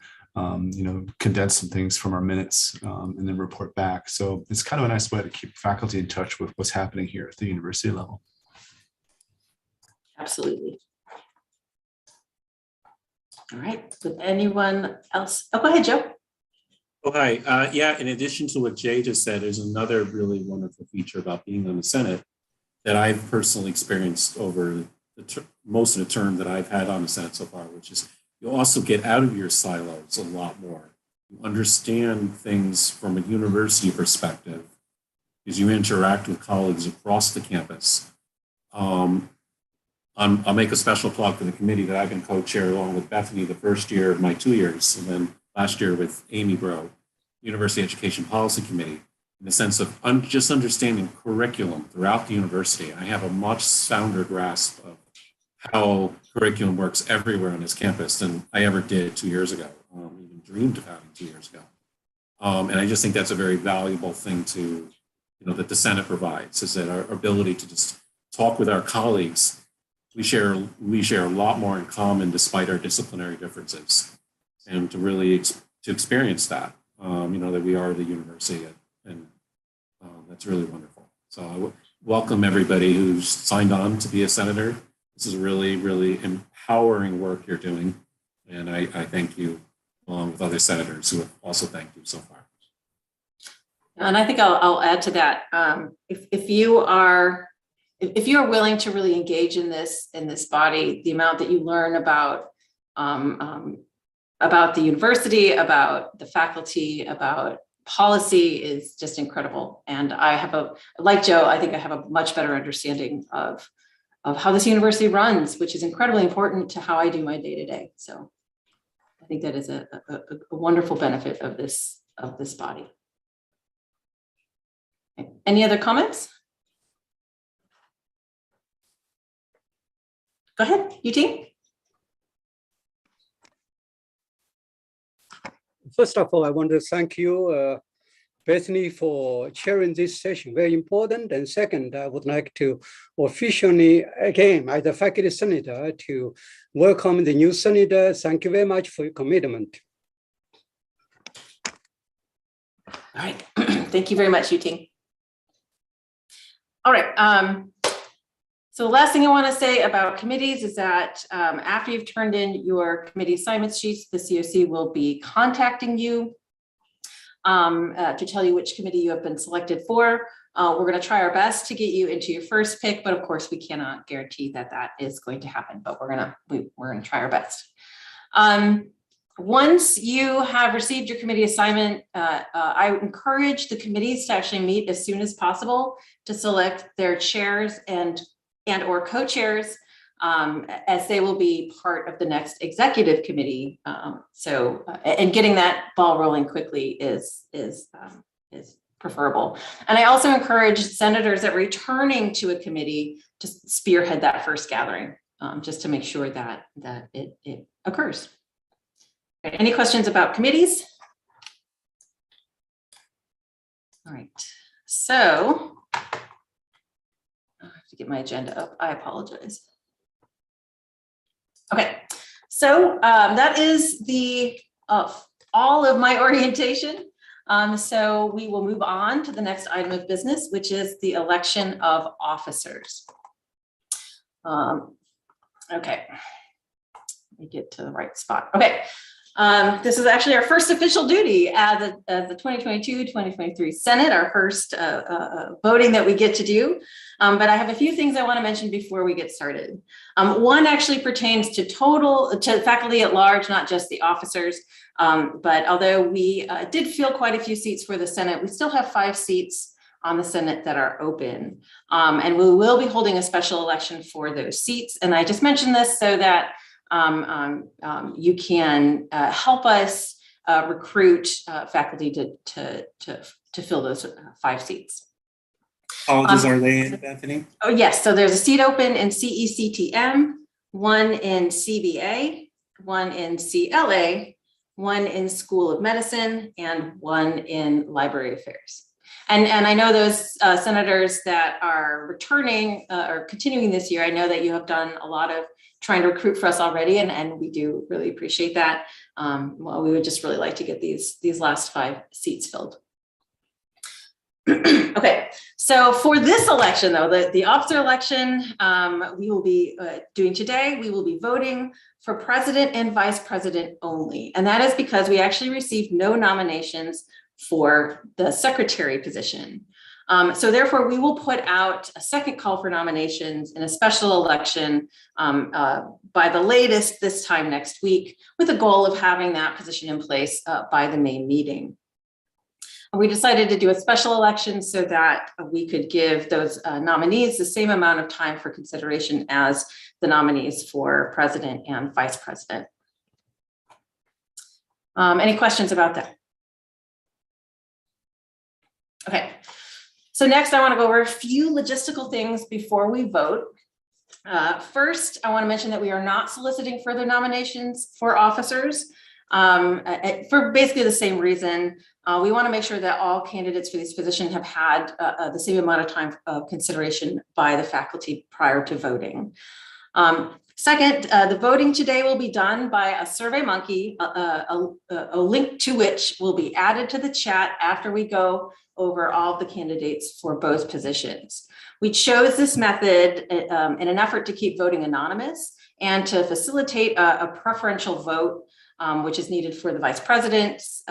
Condense some things from our minutes and then report back. So it's kind of a nice way to keep faculty in touch with what's happening here at the university level.
Absolutely. All right, with anyone else? Oh, go ahead, Joe.
Oh, hi. Yeah, in addition to what Jay just said, there's another really wonderful feature about being on the Senate that I've personally experienced over most of the term that I've had on the Senate so far, which is you also get out of your silos a lot more. You understand things from a university perspective because you interact with colleagues across the campus. I'll make a special plug for the committee that I've been co-chair along with Bethany the first year of my 2 years, and then last year with Amy Bro, University Education Policy Committee, in the sense of just understanding curriculum throughout the university. I have a much sounder grasp of how curriculum works everywhere on this campus than I ever did 2 years ago, even dreamed of having 2 years ago. And I just think that's a very valuable thing to, that the Senate provides, is that our ability to just talk with our colleagues. We share a lot more in common despite our disciplinary differences, and to really to experience that, that we are the university, and that's really wonderful. So I welcome everybody who's signed on to be a senator. This is really, really empowering work you're doing. And I thank you, along with other senators who have also thanked you so far.
And I think I'll add to that. If you are willing to really engage in this body, the amount that you learn about the university, about the faculty, about policy is just incredible. And like Joe, I think I have a much better understanding of how this university runs, which is incredibly important to how I do my day-to-day. So I think that is a wonderful benefit of this body. Any other comments? Go ahead, Eugene.
First of all, I want to thank you, Bethany, for chairing this session, very important. And second, I would like to officially, again, as a faculty senator, to welcome the new senator. Thank you very much for your commitment.
All right, thank you very much, Eugene. All right, so the last thing I want to say about committees is that after you've turned in your committee assignment sheets, the COC will be contacting you to tell you which committee you have been selected for. We're going to try our best to get you into your first pick, but of course we cannot guarantee that that is going to happen, but we're going to try our best. Once you have received your committee assignment, I encourage the committees to actually meet as soon as possible to select their chairs and or co-chairs, as they will be part of the next executive committee. And getting that ball rolling quickly is preferable. And I also encourage senators that are returning to a committee to spearhead that first gathering, just to make sure that it occurs. Any questions about committees? All right, so I have to get my agenda up. I apologize. Okay, so that is the all of my orientation. So we will move on to the next item of business, which is the election of officers. Okay, let me get to the right spot. Okay. This is actually our first official duty as the 2022-2023 Senate, our first voting that we get to do. But I have a few things I want to mention before we get started. One actually pertains to faculty at large, not just the officers. But although we did fill quite a few seats for the Senate, we still have 5 seats on the Senate that are open. And we will be holding a special election for those seats. And I just mentioned this so that you can help us recruit faculty to fill those 5 seats.
Colleges are they in, Bethany?
Oh, yes. So there's a seat open in CECTM, 1 in CBA, 1 in CLA, 1 in School of Medicine, and 1 in Library Affairs. And I know those senators that are returning or continuing this year, I know that you have done a lot of trying to recruit for us already, and we do really appreciate that. Well, we would just really like to get these last 5 seats filled. Okay, so for this election though, the officer election we will be doing today, we will be voting for president and vice president only. And that is because we actually received no nominations for the secretary position. So therefore, we will put out a second call for nominations in a special election by the latest this time next week, with a goal of having that position in place by the May meeting. We decided to do a special election so that we could give those nominees the same amount of time for consideration as the nominees for president and vice president. Any questions about that? Okay. So next, I want to go over a few logistical things before we vote. First, I want to mention that we are not soliciting further nominations for officers for basically the same reason. We want to make sure that all candidates for this position have had the same amount of time of consideration by the faculty prior to voting. Second, the voting today will be done by a SurveyMonkey, a link to which will be added to the chat after we go over all of the candidates for both positions. We chose this method in an effort to keep voting anonymous and to facilitate a preferential vote, which is needed for the vice president's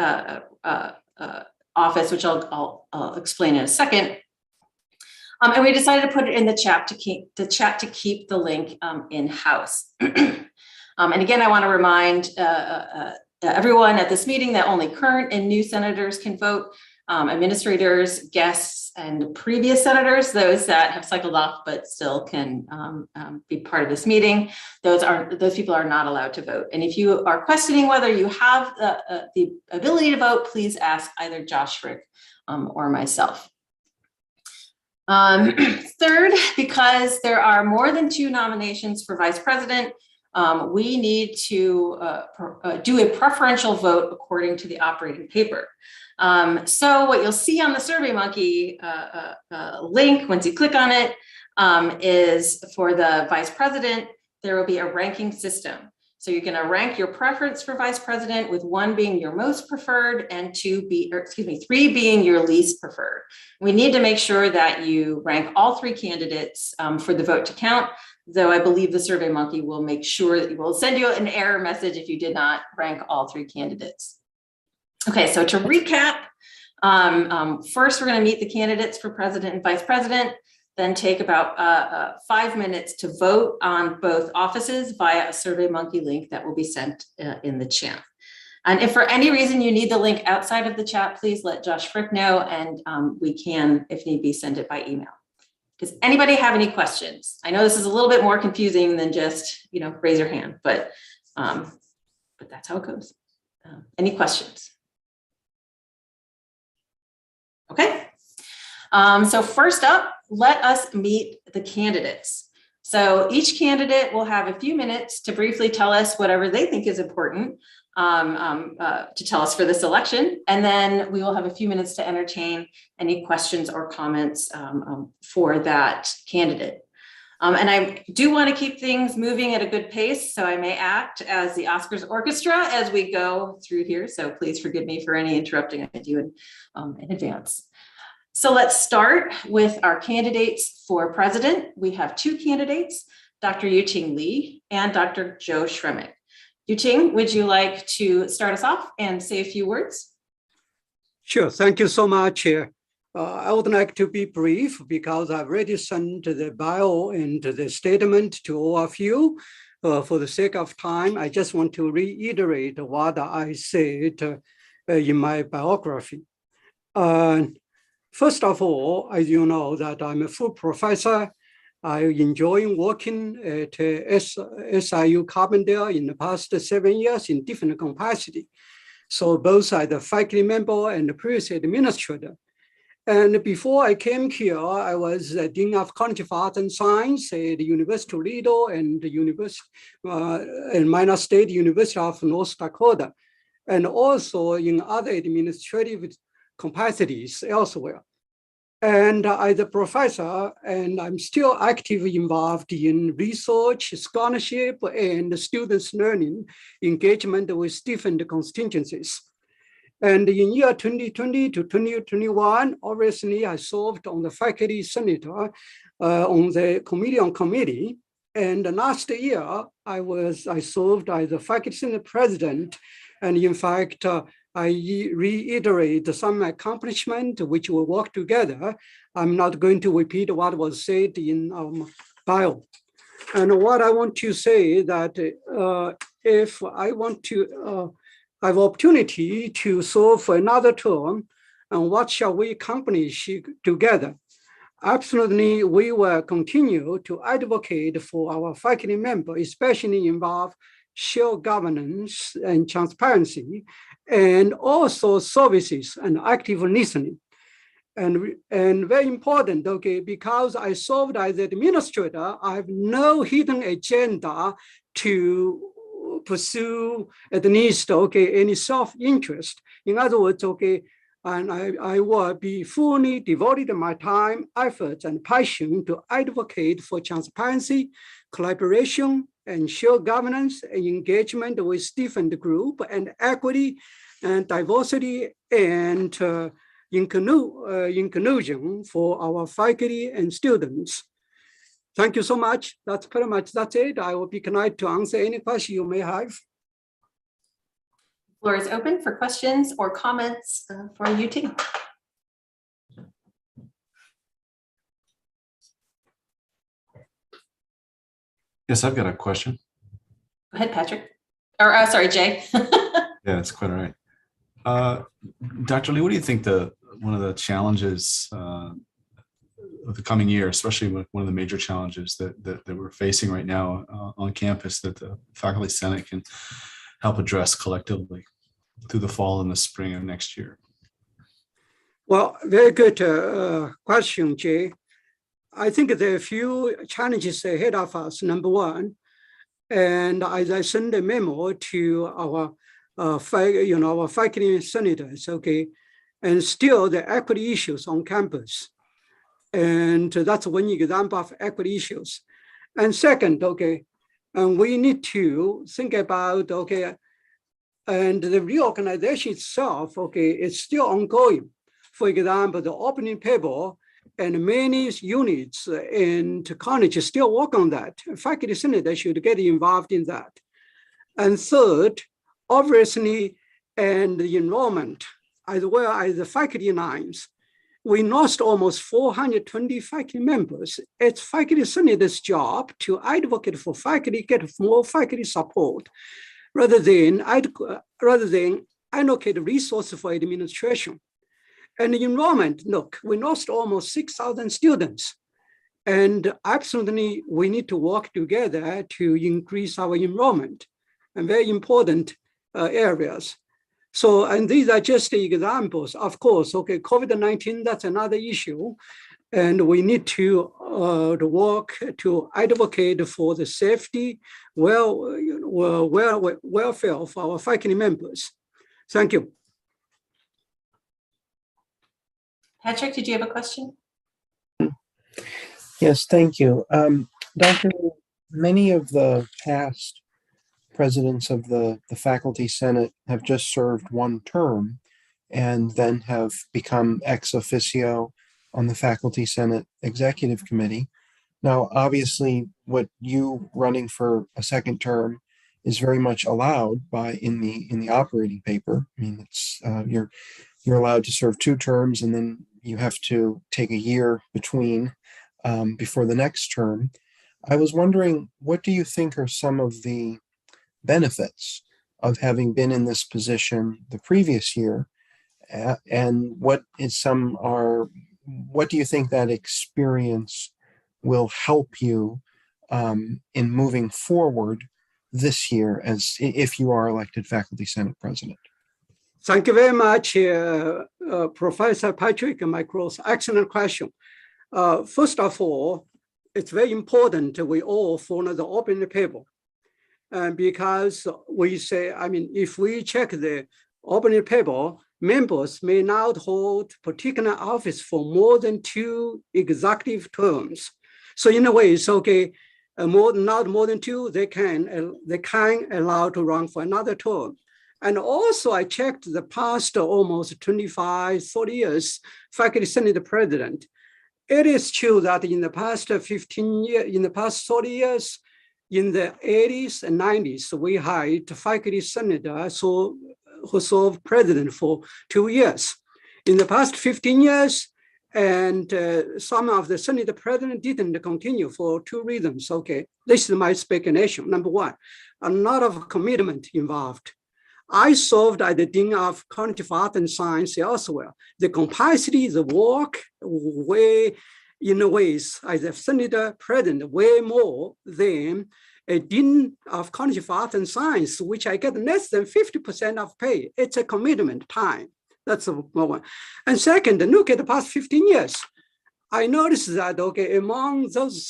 office, which I'll explain in a second. And we decided to put it in the chat to keep the link in-house. And again, I want to remind everyone at this meeting that only current and new senators can vote. Administrators, guests, and previous senators, those that have cycled off but still can be part of this meeting, those people are not allowed to vote. And if you are questioning whether you have the ability to vote, please ask either Josh Frick or myself. Third, because there are more than 2 nominations for vice president, we need to do a preferential vote according to the operating paper. So what you'll see on the SurveyMonkey link, once you click on it, is for the vice president, there will be a ranking system. So you're going to rank your preference for vice president, with 1 being your most preferred and 3 being your least preferred. We need to make sure that you rank all 3 candidates for the vote to count, though I believe the SurveyMonkey will make sure that it will send you an error message if you did not rank all 3 candidates. Okay, so to recap, first we're going to meet the candidates for president and vice president, then take about 5 minutes to vote on both offices via a SurveyMonkey link that will be sent in the chat. And if for any reason you need the link outside of the chat, please let Josh Frick know, and we can, if need be, send it by email. Does anybody have any questions? I know this is a little bit more confusing than just, raise your hand, but that's how it goes. Any questions? Okay. So first up, let us meet the candidates. So each candidate will have a few minutes to briefly tell us whatever they think is important to tell us for this election. And then we will have a few minutes to entertain any questions or comments for that candidate. And I do want to keep things moving at a good pace, so I may act as the Oscars orchestra as we go through here. So please forgive me for any interrupting I do in advance. So let's start with our candidates for president. We have 2 candidates, Dr. Yuting Li and Dr. Joe Shremick. Yuting, would you like to start us off and say a few words?
Sure, thank you so much. I would like to be brief because I've already sent the bio and the statement to all of you. For the sake of time, I just want to reiterate what I said in my biography. First of all, as you know, that I'm a full professor. I enjoy working at SIU Carbondale in the past 7 years in different capacity. So both as a faculty member and the previous administrator. And before I came here, I was the Dean of Cognitive Arts and Science at the University of Toledo and the Minot State University of North Dakota, and also in other administrative capacities elsewhere. And as a professor, and I'm still actively involved in research, scholarship, and students' learning engagement with different constituencies. And in year 2020 to 2021, obviously I served on the faculty senator on the committee on committee. And last year, I served as the faculty senate president. And in fact, I reiterate some accomplishment which will work together. I'm not going to repeat what was said in bio. And what I want to say that if I want to have opportunity to serve for another term, and what shall we accomplish together? Absolutely, we will continue to advocate for our faculty members, especially involve shared governance and transparency, and also services and active listening. And very important, okay, because I served as administrator, I have no hidden agenda to pursue at least, okay, any self-interest. In other words, okay, and I will be fully devoted my time, efforts, and passion to advocate for transparency, collaboration, and shared governance and engagement with different groups and equity and diversity and inclusion for our faculty and students. Thank you so much. That's pretty much, that's it. I will be glad to answer any question you may have.
Floor is open for questions or comments for UT.
Yes, I've got a question.
Go ahead, Patrick. Or sorry, Jay.
Yeah, that's quite all right. Dr. Lee, what do you think one of the challenges of the coming year, especially one of the major challenges that we're facing right now on campus that the Faculty Senate can help address collectively through the fall and the spring of next year?
Well, very good question, Jay. I think there are a few challenges ahead of us. Number one, and as I send a memo to our our faculty senators, okay, and still the equity issues on campus. And that's one example of equity issues. And second, okay, and we need to think about, okay, and the reorganization itself, okay, is still ongoing. For example, the opening paper and many units in college still work on that. Faculty senators should get involved in that. And third, obviously, and the enrollment, as well as the faculty lines. We lost almost 420 faculty members. It's faculty senators' job to advocate for faculty, get more faculty support, rather than allocate resources for administration. And the enrollment, look, we lost almost 6,000 students. And absolutely, we need to work together to increase our enrollment and very important areas. So, and these are just the examples. Of course, okay, COVID-19, that's another issue. And we need to work to advocate for the safety, welfare of our faculty members. Thank you.
Patrick, did you have a question?
Yes, thank you. Dr. Lee, many of the past presidents of the Faculty Senate have just served one term and then have become ex officio on the Faculty Senate Executive Committee. Now, obviously, what you running for a second term is very much allowed in the operating paper. I mean, it's you're allowed to serve 2 terms, and then you have to take a year between before the next term. I was wondering, what do you think are some of the benefits of having been in this position the previous year, and what do you think that experience will help you in moving forward this year if you are elected Faculty Senate President?
Thank you very much, Professor Patrick Macross. Excellent question. First of all, it's very important we all follow the open paper. Because we say, I mean, if we check the open paper, members may not hold particular office for more than 2 executive terms. So in a way, it's okay, not more than 2, they can allow to run for another term. And also I checked the past almost 25, 30 years, Faculty Senate President. It is true that in the past 15 years, in the past 30 years, in the 80s and 90s, we hired faculty senators who served president for 2 years. In the past 15 years, and some of the Senate president didn't continue for 2 reasons. Okay, this is my speculation. Number one, a lot of commitment involved. I served as the Dean of Cognitive Art and Science elsewhere. The capacity, the work, in a ways, as a Senator President, way more than a Dean of Cognitive Art and Science, which I get less than 50% of pay. It's a commitment time. That's one. And second, look at the past 15 years. I noticed that, okay, among those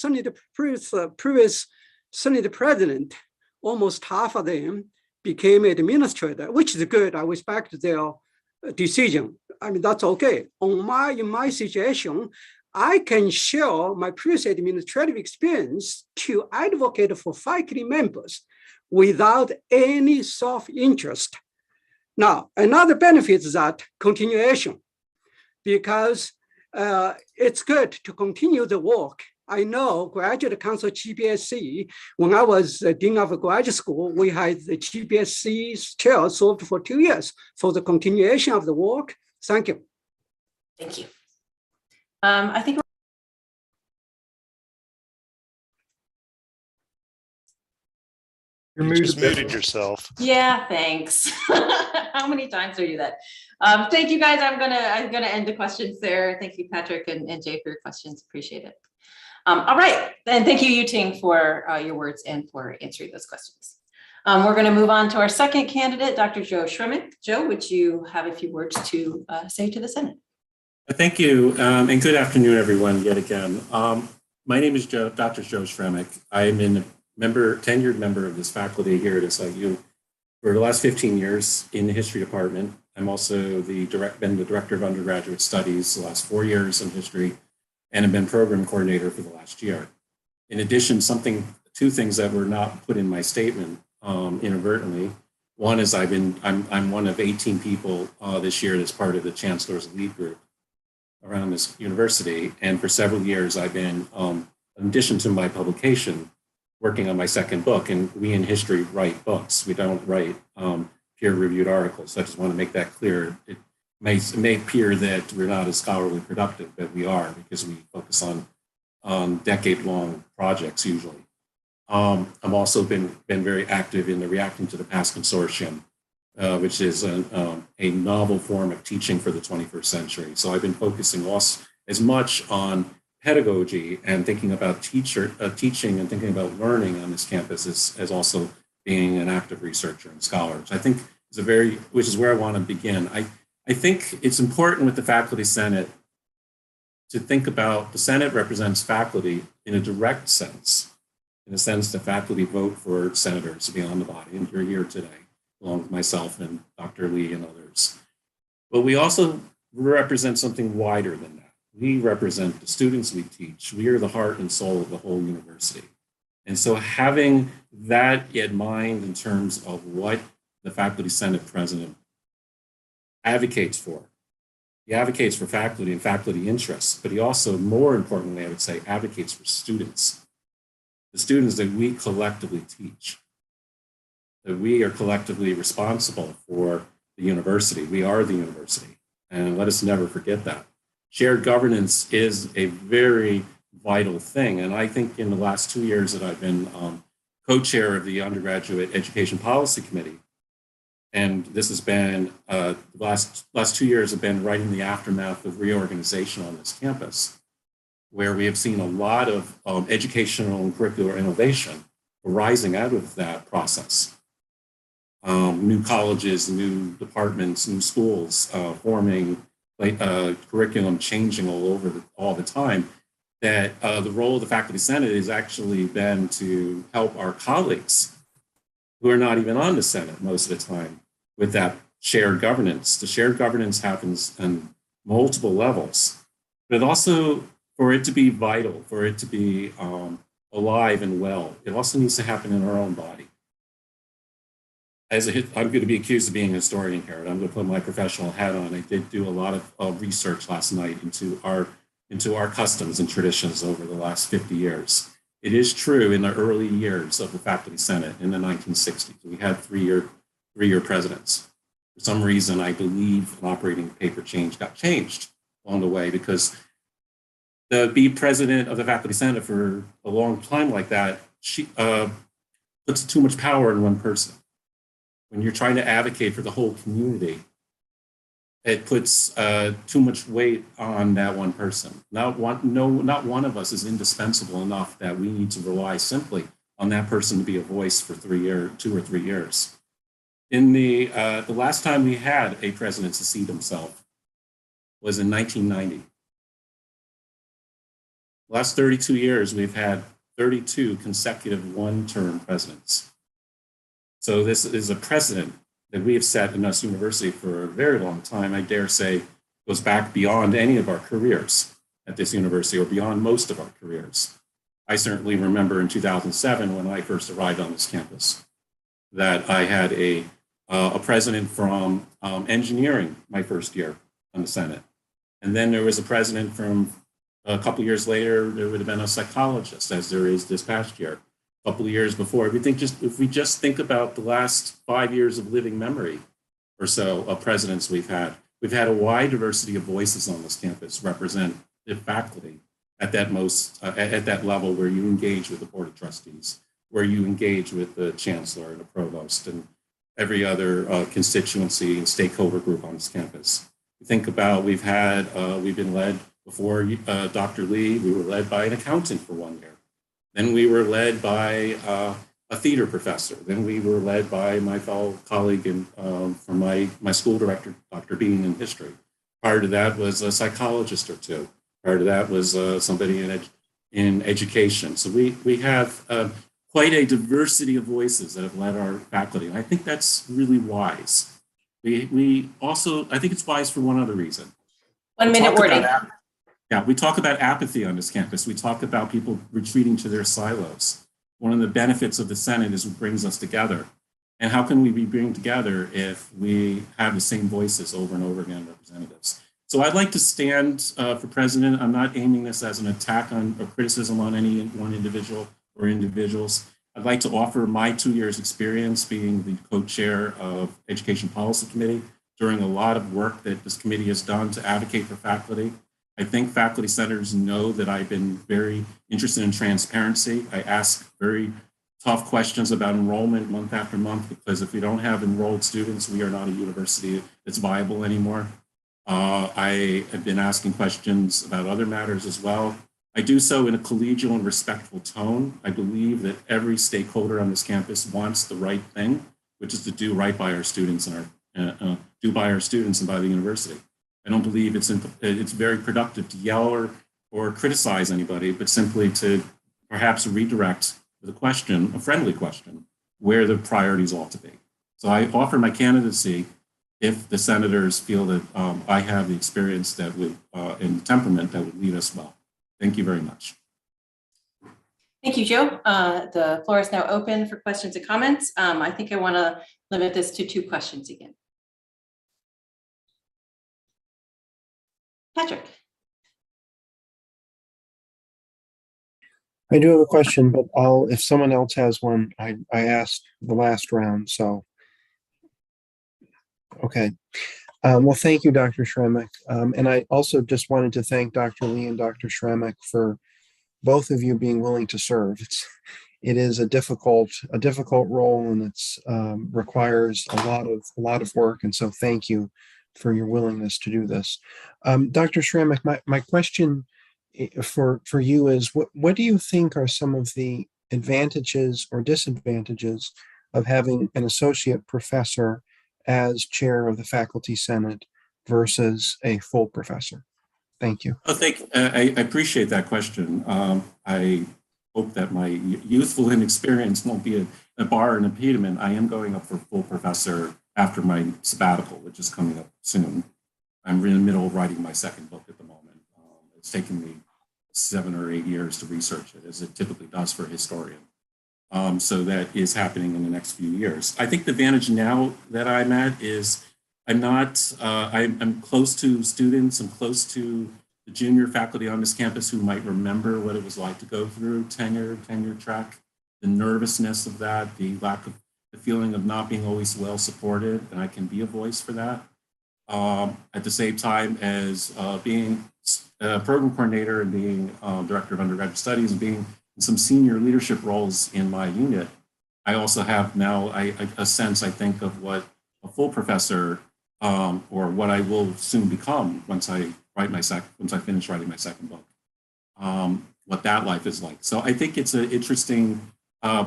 previous Senate President, almost half of them became administrator, which is good. I respect their decision. I mean, that's okay. In my situation, I can share my previous administrative experience to advocate for faculty members without any self-interest. Now, another benefit is that continuation, because it's good to continue the work I know Graduate Council GPSC, when I was Dean of Graduate School, we had the GPSC chair served for 2 years for the continuation of the work. Thank you.
Thank you. I think
You just muted yourself.
yeah, thanks. How many times do I do that? Thank you guys. I'm gonna end the questions there. Thank you, Patrick and Jay, for your questions. Appreciate it. All right, and thank you, Yuting, for your words and for answering those questions. We're going to move on to our second candidate, Dr. Joe Shremick. Joe, would you have a few words to say to the Senate?
Thank you, and good afternoon, everyone, yet again. My name is Dr. Joe Shremick. I'm a tenured member of this faculty here at SIU for the last 15 years in the history department. I'm also been the director of undergraduate studies the last 4 years in history, and have been program coordinator for the last year. In addition, two things that were not put in my statement inadvertently. One is I'm one of 18 people this year that's part of the Chancellor's Lead Group around this university. And for several years, I've been, in addition to my publication, working on my second book. And we in history write books. We don't write peer-reviewed articles. So I just want to make that clear. It may appear that we're not as scholarly productive, but we are, because we focus on decade-long projects usually. I've also been very active in the Reacting to the Past Consortium, which is a novel form of teaching for the 21st century. So I've been focusing as much on pedagogy and thinking about teaching and thinking about learning on this campus as also being an active researcher and scholar. Which I think is which is where I want to begin. I think it's important with the Faculty Senate to think about the Senate represents faculty in a direct sense, in the sense that faculty vote for senators to be on the body, and you're here today, along with myself and Dr. Lee and others. But we also represent something wider than that. We represent the students we teach. We are the heart and soul of the whole university. And so having that in mind in terms of what the Faculty Senate president advocates for. He advocates for faculty and faculty interests, but he also, more importantly, I would say, advocates for students. The students that we collectively teach, that we are collectively responsible for the university. We are the university, and let us never forget that. Shared governance is a very vital thing, and I think in the last 2 years that I've been co-chair of the Undergraduate Education Policy Committee, and this has been, the last 2 years have been right in the aftermath of reorganization on this campus, where we have seen a lot of educational and curricular innovation arising out of that process. New colleges, new departments, new schools forming, curriculum changing all the time, that the role of the Faculty Senate has actually been to help our colleagues who are not even on the Senate most of the time with that shared governance. The shared governance happens on multiple levels, but also for it to be vital, for it to be alive and well, it also needs to happen in our own body. I'm going to be accused of being a historian here, and I'm going to put my professional hat on. I did do a lot of research last night into our customs and traditions over the last 50 years. It is true in the early years of the Faculty Senate in the 1960s, we had three-year presidents. For some reason, I believe an operating paper got changed along the way, because to be president of the Faculty Senate for a long time like that, puts too much power in one person. When you're trying to advocate for the whole community, it puts too much weight on that one person. Not one of us is indispensable enough that we need to rely simply on that person to be a voice for 2 or 3 years. In the last time we had a president succeed himself was in 1990. The last 32 years, we've had 32 consecutive one-term presidents. So this is a precedent that we have set in this university for a very long time. I dare say goes back beyond any of our careers at this university, or beyond most of our careers. I certainly remember in 2007, when I first arrived on this campus, that I had a president from engineering my first year on the Senate. And then there was a president from A couple years later, there would have been a psychologist, as there is this past year. A couple of years before, if we just think about the last 5 years of living memory or so of presidents we've had a wide diversity of voices on this campus represent the faculty at that level where you engage with the Board of Trustees, where you engage with the chancellor and the provost and every other constituency and stakeholder group on this campus. Think about, we've been led before Dr. Lee, we were led by an accountant for 1 year. Then we were led by a theater professor. Then we were led by my fellow colleague from my school director, Dr. Bean, in history. Prior to that was a psychologist or two. Prior to that was somebody in education. So we have quite a diversity of voices that have led our faculty. And I think that's really wise. We also, I think it's wise for one other reason.
1 minute wording.
Yeah, we talk about apathy on this campus. We talk about people retreating to their silos. One of the benefits of the Senate is it brings us together. And how can we be bringing together if we have the same voices over and over again, representatives? So I'd like to stand for president. I'm not aiming this as an attack on or criticism on any one individual or individuals. I'd like to offer my 2 years experience being the co-chair of Education Policy Committee, during a lot of work that this committee has done to advocate for faculty. I think faculty senators know that I've been very interested in transparency. I ask very tough questions about enrollment month after month, because if we don't have enrolled students, we are not a university that's viable anymore. I have been asking questions about other matters as well. I do so in a collegial and respectful tone. I believe that every stakeholder on this campus wants the right thing, which is to do right by our students and do by our students and by the university. I don't believe it's very productive to yell or criticize anybody, but simply to perhaps redirect with a friendly question, where the priorities ought to be. So I offer my candidacy if the senators feel that I have the experience that would and temperament that would lead us well. Thank you very much.
Thank you, Joe. The floor is now open for questions and comments. I think I want to limit this to 2 questions again. Patrick.
I do have a question, but if someone else has one, I asked the last round, so. Okay. Well, thank you, Dr. Schremek. And I also just wanted to thank Dr. Lee and Dr. Schremek for both of you being willing to serve. It is a difficult role, and it's requires a lot of work. And so thank you for your willingness to do this. Dr. Schremek, my question for you is, what do you think are some of the advantages or disadvantages of having an associate professor as chair of the Faculty Senate versus a full professor? Thank you.
I appreciate that question. I hope that my youthful inexperience won't be a bar and impediment. I am going up for full professor after my sabbatical, which is coming up soon. I'm in the middle of writing my second book at the moment. It's taken me 7 or 8 years to research it, as it typically does for a historian. So that is happening in the next few years. I think the advantage now that I'm at is I'm close to students. I'm close to the junior faculty on this campus who might remember what it was like to go through tenure track, the nervousness of that, the feeling of not being always well supported, and I can be a voice for that. At the same time as being a program coordinator and being director of undergraduate studies and being in some senior leadership roles in my unit, I also have now a sense, I think, of what a full professor or what I will soon become once I finish writing my second book, what that life is like. So I think it's an interesting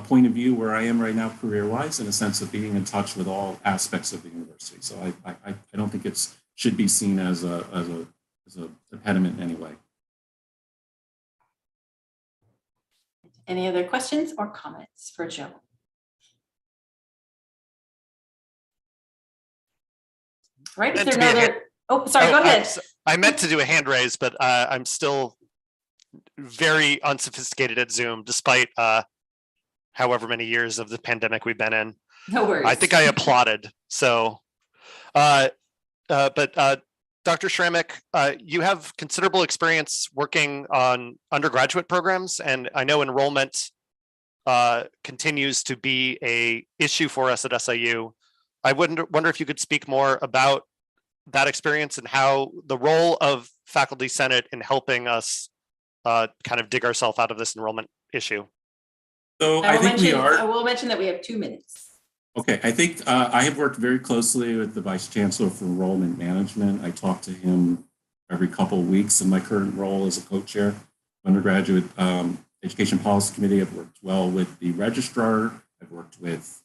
point of view where I am right now career-wise, in a sense of being in touch with all aspects of the university. So I don't think it should be seen as a impediment in any way.
Any other questions or comments for Joe? Right, is there another? Oh, sorry, go ahead.
I meant to do a hand raise, but I'm still very unsophisticated at Zoom, despite however many years of the pandemic we've been in.
No worries.
I think I applauded. So, but Dr. Schrammick, you have considerable experience working on undergraduate programs, and I know enrollment continues to be a issue for us at SIU. I wonder if you could speak more about that experience and how the role of Faculty Senate in helping us kind of dig ourselves out of this enrollment issue.
So I think we are.
I will mention that we have 2 minutes.
Okay, I think I have worked very closely with the Vice Chancellor for Enrollment Management. I talk to him every couple of weeks in my current role as a co-chair of Undergraduate Education Policy Committee. I've worked well with the Registrar. I've worked with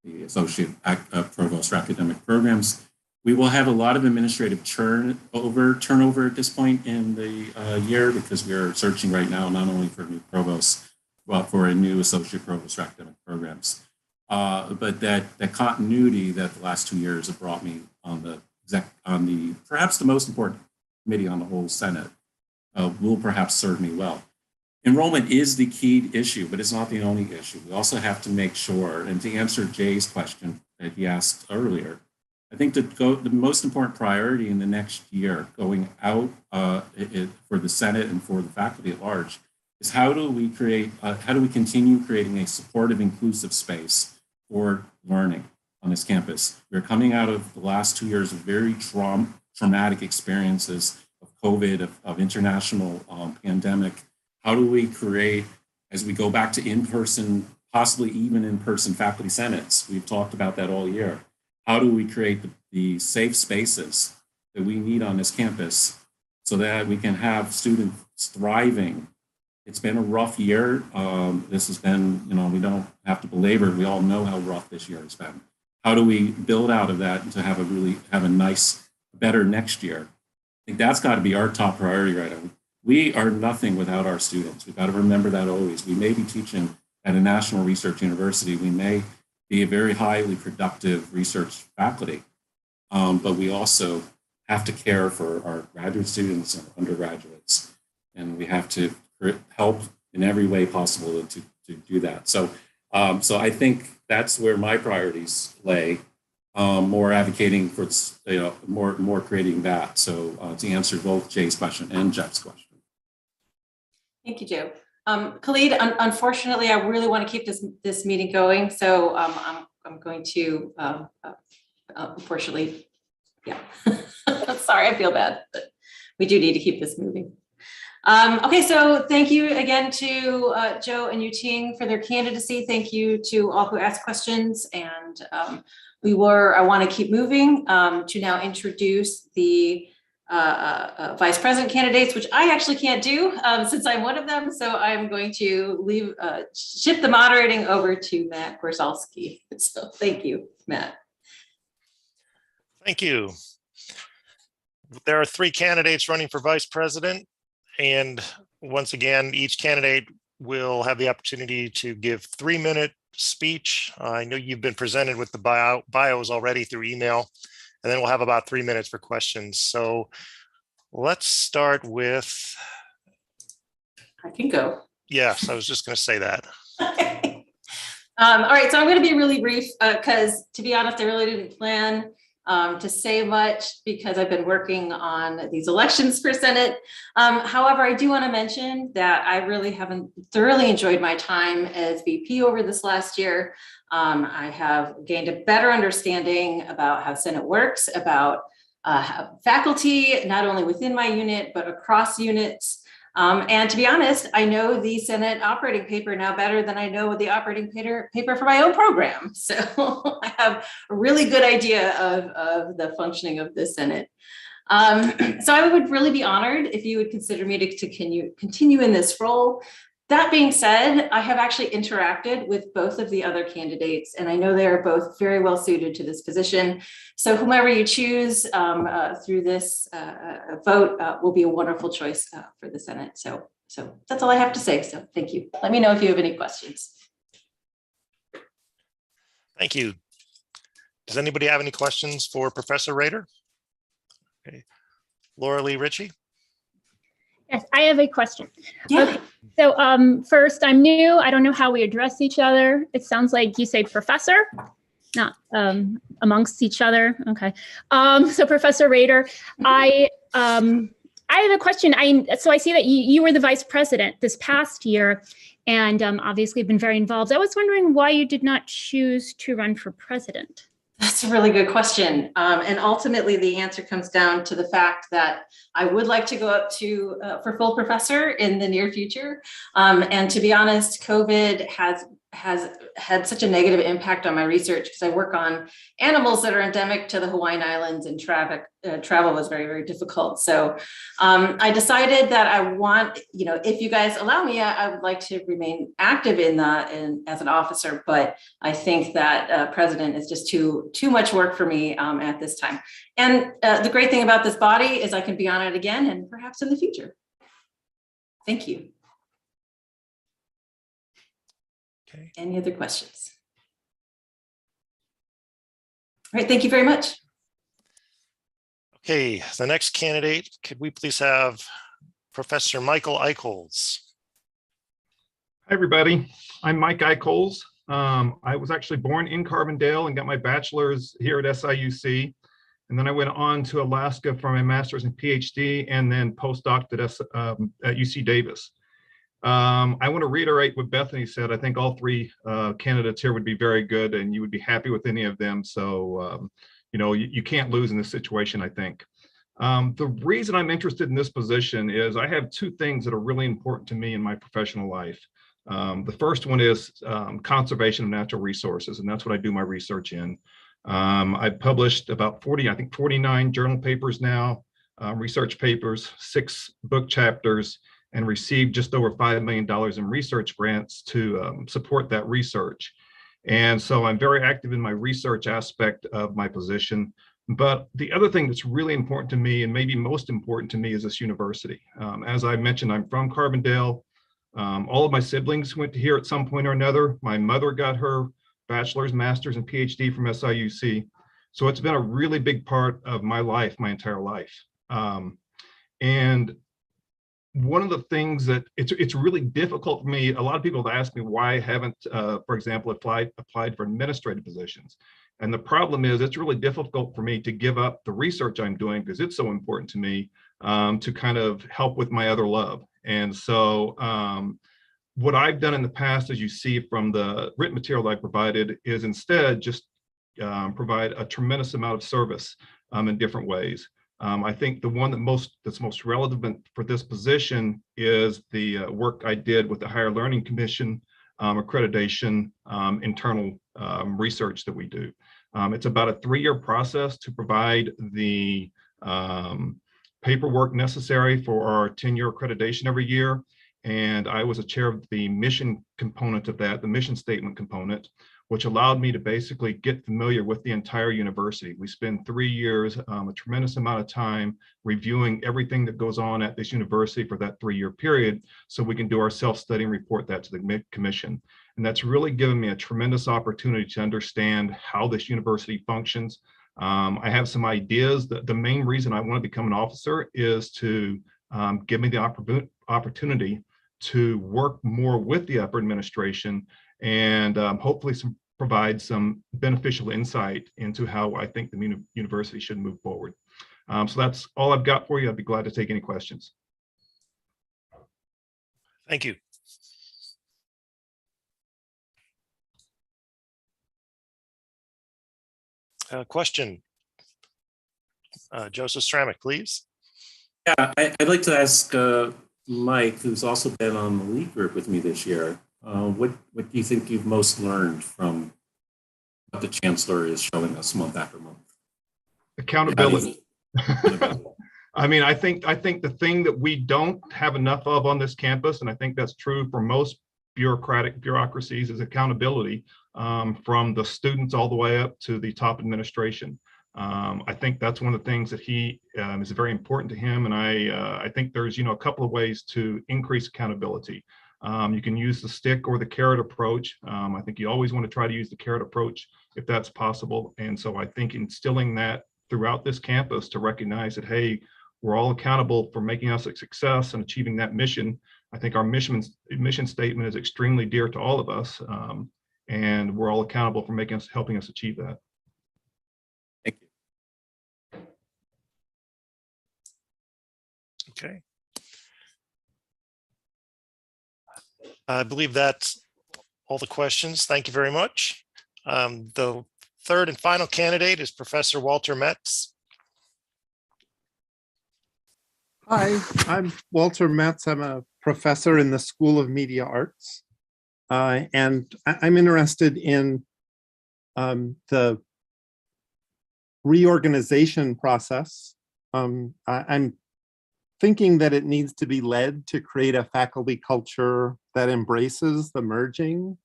the Associate Provost for Academic Programs. We will have a lot of administrative turnover at this point in the year because we are searching right now not only for new provosts, but for a new Associate Provost for Academic Programs. But that continuity that the last 2 years have brought me on the perhaps the most important committee on the whole Senate will perhaps serve me well. Enrollment is the key issue, but it's not the only issue. We also have to make sure, and to answer Jay's question that he asked earlier, I think the most important priority in the next year going out for the Senate and for the faculty at large is how do we continue creating a supportive, inclusive space for learning on this campus. We're coming out of the last 2 years of very traumatic experiences of COVID, of international pandemic. How do we create, as we go back to in-person, possibly even in-person faculty senates? We've talked about that all year. How do we create the safe spaces that we need on this campus so that we can have students thriving? It's been a rough year. This has been, we don't have to belabor it. We all know how rough this year has been. How do we build out of that and to have a nice, better next year? I think that's got to be our top priority right now. We are nothing without our students. We've got to remember that always. We may be teaching at a national research university. We may be a very highly productive research faculty, but we also have to care for our graduate students and undergraduates, and we have to help in every way possible to do that. So I think that's where my priorities lay, more advocating for, more creating that. So to answer both Jay's question and Jeff's question.
Thank you, Joe. Khalid, unfortunately, I really want to keep this meeting going. So I'm going to, unfortunately, yeah. Sorry, I feel bad, but we do need to keep this moving. Okay, so thank you again to Joe and Yuting for their candidacy. Thank you to all who asked questions. And I want to keep moving to now introduce the vice president candidates, which I actually can't do since I'm one of them. So I'm going to shift the moderating over to Matt Gorsalski. So thank you, Matt.
Thank you. There are 3 candidates running for vice president. And once again, each candidate will have the opportunity to give 3-minute speech. I know you've been presented with the bios already through email, and then we'll have about 3 minutes for questions. So let's start with.
I can go.
Yes, I was just going to say that.
All right, so I'm going to be really brief because, to be honest, I really didn't plan to say much because I've been working on these elections for Senate. However, I do want to mention that I really haven't thoroughly enjoyed my time as VP over this last year. I have gained a better understanding about how Senate works, about faculty, not only within my unit, but across units. And to be honest, I know the Senate operating paper now better than I know the operating paper for my own program. So I have a really good idea of the functioning of the Senate. So I would really be honored if you would consider me to continue in this role. That being said, I have actually interacted with both of the other candidates, and I know they are both very well suited to this position. So whomever you choose through this vote will be a wonderful choice for the Senate. So that's all I have to say. So thank you. Let me know if you have any questions.
Thank you. Does anybody have any questions for Professor Rader? Okay. Laura Lee Ritchie.
Yes, I have a question.
Yeah.
Okay. So first, I'm new. I don't know how we address each other. It sounds like you say professor. not amongst each other. Okay. So Professor Rader, I have a question. So I see that you were the vice president this past year, and obviously have been very involved. I was wondering why you did not choose to run for president.
That's a really good question. And ultimately, the answer comes down to the fact that I would like to go up to for full professor in the near future. And to be honest, COVID has had such a negative impact on my research because I work on animals that are endemic to the Hawaiian Islands, and travel was very, very difficult. So I decided that I want, if you guys allow me, I would like to remain active as an officer, but I think that president is just too much work for me at this time. And the great thing about this body is I can be on it again and perhaps in the future. Thank you.
Okay.
Any other questions? All right, thank you very much.
Okay, the next candidate, could we please have Professor Michael Eichholz?
Hi, everybody. I'm Mike Eichholz. I was actually born in Carbondale and got my bachelor's here at SIUC. And then I went on to Alaska for my master's and PhD, and then postdoc at UC Davis. I want to reiterate what Bethany said. I think all three candidates here would be very good, and you would be happy with any of them. So, you can't lose in this situation, I think. The reason I'm interested in this position is I have two things that are really important to me in my professional life. The first one is conservation of natural resources, and that's what I do my research in. I've published about 49 journal papers now, research papers, 6 book chapters, and received just over $5 million in research grants to support that research. And so I'm very active in my research aspect of my position. But the other thing that's really important to me, and maybe most important to me, is this university. As I mentioned, I'm from Carbondale. All of my siblings went to here at some point or another. My mother got her bachelor's, master's, and PhD from SIUC. So it's been a really big part of my life, my entire life. And one of the things that it's really difficult for me, a lot of people have asked me why I haven't, for example, applied for administrative positions. And the problem is it's really difficult for me to give up the research I'm doing because it's so important to me to kind of help with my other love. And so what I've done in the past, as you see from the written material I provided, is instead just provide a tremendous amount of service in different ways. I think the one that's most relevant for this position is the work I did with the Higher Learning Commission accreditation internal research that we do. It's about a 3-year process to provide the paperwork necessary for our 10-year accreditation every year. And I was a chair of the mission component of that, the mission statement component, which allowed me to basically get familiar with the entire university. We spend 3 years, a tremendous amount of time reviewing everything that goes on at this university for that 3-year period, so we can do our self-study and report that to the commission. And that's really given me a tremendous opportunity to understand how this university functions. I have some ideas. The main reason I want to become an officer is to give me the opportunity to work more with the upper administration and hopefully provide some beneficial insight into how I think the university should move forward. So that's all I've got for you. I'd be glad to take any questions.
Thank you. Question. Joseph Stramick, please.
Yeah, I'd like to ask Mike, who's also been on the lead group with me this year, what do you think you've most learned from what the chancellor is showing us month after month?
Accountability. I mean, I think the thing that we don't have enough of on this campus, and I think that's true for most bureaucracies, is accountability from the students all the way up to the top administration. I think that's one of the things that is very important to him, and I think there's a couple of ways to increase accountability. You can use the stick or the carrot approach. I think you always want to try to use the carrot approach if that's possible. And so I think instilling that throughout this campus to recognize that, hey, we're all accountable for making us a success and achieving that mission. I think our mission statement is extremely dear to all of us. and we're all accountable for helping us achieve that.
Thank you.
Okay. I believe that's all the questions. Thank you very much. The third and final candidate is Professor Walter Metz.
Hi, I'm Walter Metz. I'm a professor in the School of Media Arts. And I'm interested in the reorganization process. I'm thinking that it needs to be led to create a faculty culture that embraces the merging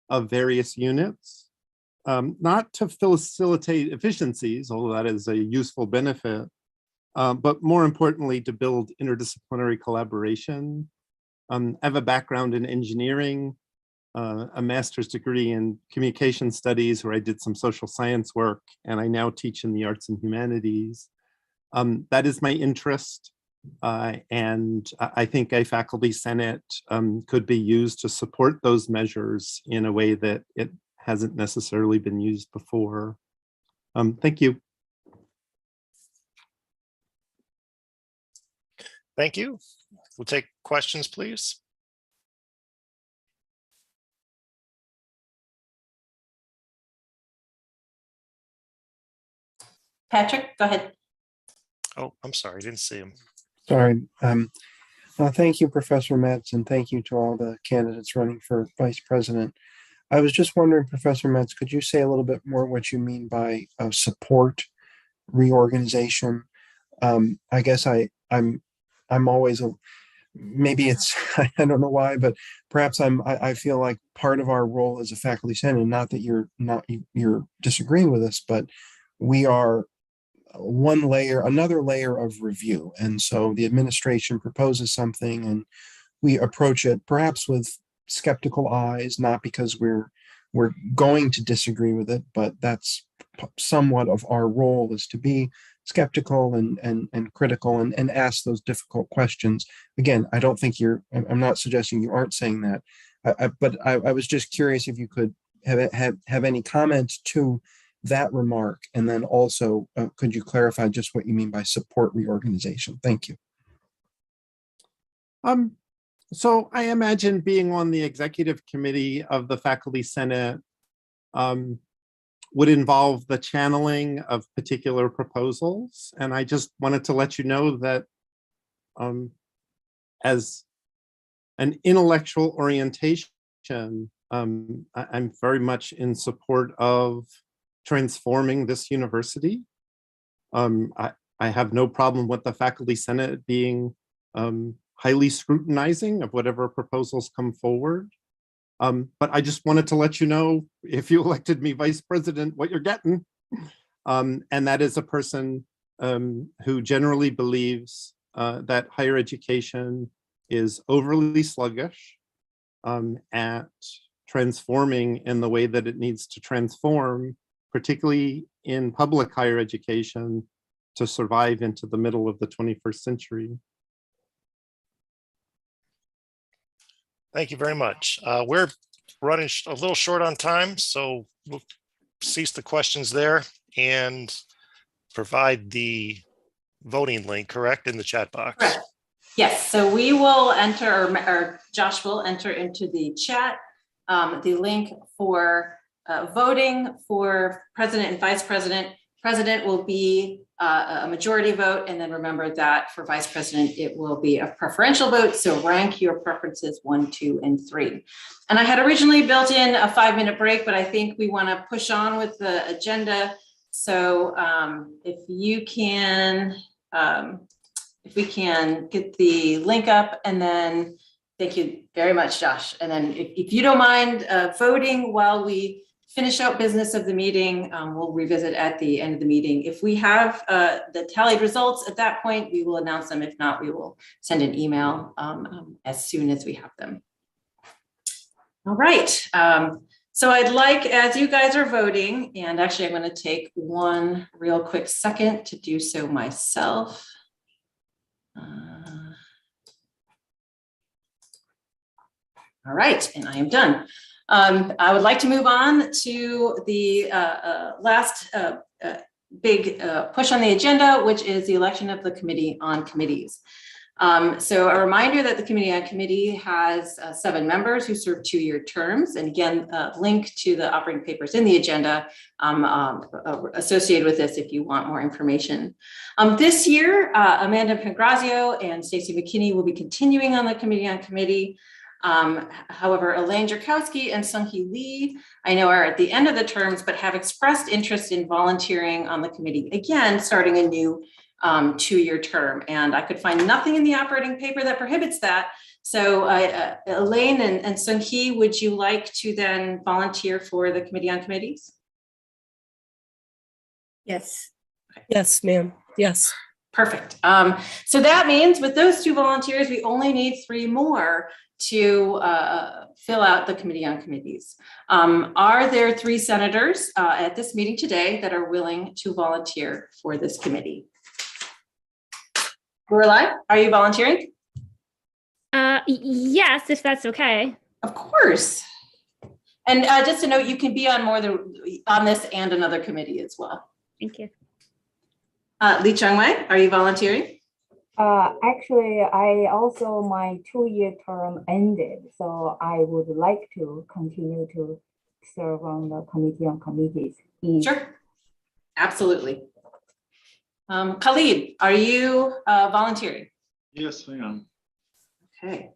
of various units, not to facilitate efficiencies, although that is a useful benefit, but more importantly, to build interdisciplinary collaboration. I have a background in engineering, a master's degree in communication studies where I did some social science work, and I now teach in the arts and humanities. That is my interest. And I think a faculty senate could be used to support those measures in a way that it hasn't necessarily been used before. Thank you.
Thank you. We'll take questions, please.
Patrick, go ahead.
Oh, I'm sorry, I didn't see him.
Sorry. Well, thank you, Professor Metz, and thank you to all the candidates running for vice president. I was just wondering, Professor Metz, could you say a little bit more what you mean by support reorganization? I guess I'm always maybe it's I don't know why, but perhaps I feel like part of our role as a faculty senate, not that you're disagreeing with us, but we are another layer of review. And so the administration proposes something and we approach it perhaps with skeptical eyes, not because we're going to disagree with it, but that's somewhat of our role, is to be skeptical and critical and ask those difficult questions. Again, I don't think I'm not suggesting you aren't saying that, but I was just curious if you could have any comments to that remark, and then also could you clarify just what you mean by support reorganization? Thank you.
So I imagine being on the executive committee of the Faculty Senate would involve the channeling of particular proposals. And I just wanted to let you know that as an intellectual orientation, I'm very much in support of transforming this university. I have no problem with the Faculty Senate being highly scrutinizing of whatever proposals come forward. But I just wanted to let you know, if you elected me vice president, what you're getting. And that is a person who generally believes that higher education is overly sluggish at transforming in the way that it needs to transform, particularly in public higher education, to survive into the middle of the 21st century.
Thank you very much. We're running a little short on time, so we'll cease the questions there and provide the voting link, correct, in the chat box?
Correct. Yes, so we will enter, or Josh will enter into the chat the link for voting for president and vice president. President will be a majority vote, and then remember that for vice president, it will be a preferential vote. So rank your preferences 1, 2, and 3. And I had originally built in a 5-minute break, but I think we want to push on with the agenda. So if we can get the link up, and then thank you very much, Josh. And then if you don't mind voting while we finish out business of the meeting, we'll revisit at the end of the meeting. If we have the tallied results at that point, we will announce them. If not, we will send an email as soon as we have them. All right. So I'd like, as you guys are voting, and actually I'm going to take one real quick second to do so myself. All right, and I am done. I would like to move on to the last big push on the agenda, which is the election of the Committee on Committees. So a reminder that the Committee on Committee has 7 members who serve 2-year terms. And again, link to the operating papers in the agenda associated with this if you want more information. This year, Amanda Pangrazio and Stacy McKinney will be continuing on the Committee on Committee. However, Elaine Jerkowski and Sung-Hee Lee, I know are at the end of the terms, but have expressed interest in volunteering on the committee, again, starting a new 2-year term. And I could find nothing in the operating paper that prohibits that. So Elaine and Sung-Hee, would you like to then volunteer for the Committee on Committees?
Yes. Yes, ma'am. Yes.
Perfect. So that means with those 2 volunteers, we only need 3 more to fill out the Committee on Committees. Are there 3 senators at this meeting today that are willing to volunteer for this committee? Lorelei, are you volunteering?
Yes, if that's okay.
Of course. And just to note, you can be on more than on this and another committee as well.
Thank you.
Lee Chung-wei, are you volunteering?
Actually, my 2-year term ended, so I would like to continue to serve on the Committee on Committees.
Sure, absolutely. Khalid, are you volunteering?
Yes, I am.
Okay,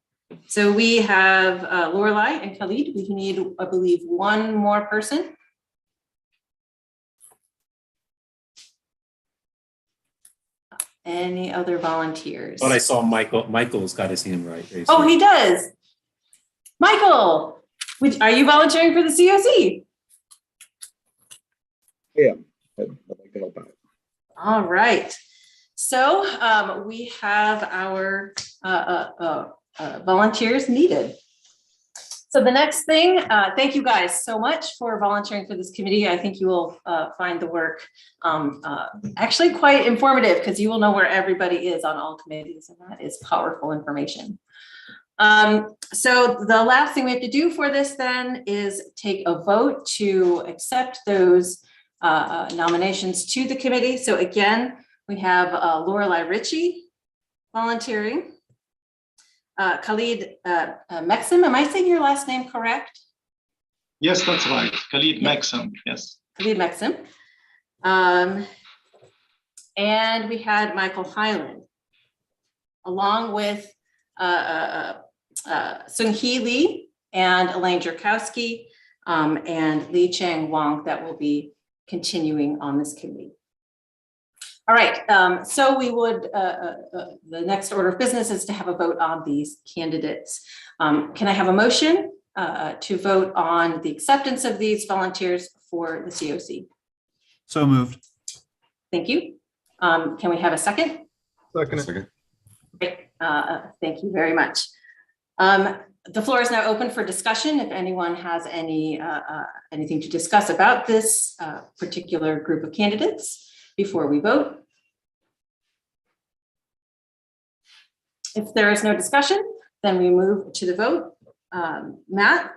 so we have Lorelei and Khalid. We need, I believe, 1 more person. Any other volunteers?
But I saw Michael's got his hand raised.
Oh, he does. Michael, are you volunteering for the COC?
Yeah, I'd like to help out.
All right. So we have our volunteers needed. So the next thing, thank you guys so much for volunteering for this committee. I think you will find the work actually quite informative because you will know where everybody is on all committees, and that is powerful information. So the last thing we have to do for this then is take a vote to accept those nominations to the committee. So again, we have Lorelei Ritchie volunteering. Khalid Mexim, am I saying your last name correct?
Yes, that's right. Khalid Mexim, yes.
Khalid Mexim. And we had Michael Hyland, along with Sung-Hee Lee and Elaine Jerkowski and Lee Chang Wong that will be continuing on this committee. All right, so we would, the next order of business is to have a vote on these candidates. Can I have a motion to vote on the acceptance of these volunteers for the COC?
So moved.
Thank you. Can we have a second?
Second.
Great. Thank you very much. The floor is now open for discussion. If anyone has anything to discuss about this particular group of candidates before we vote. If there is no discussion, then we move to the vote. Matt,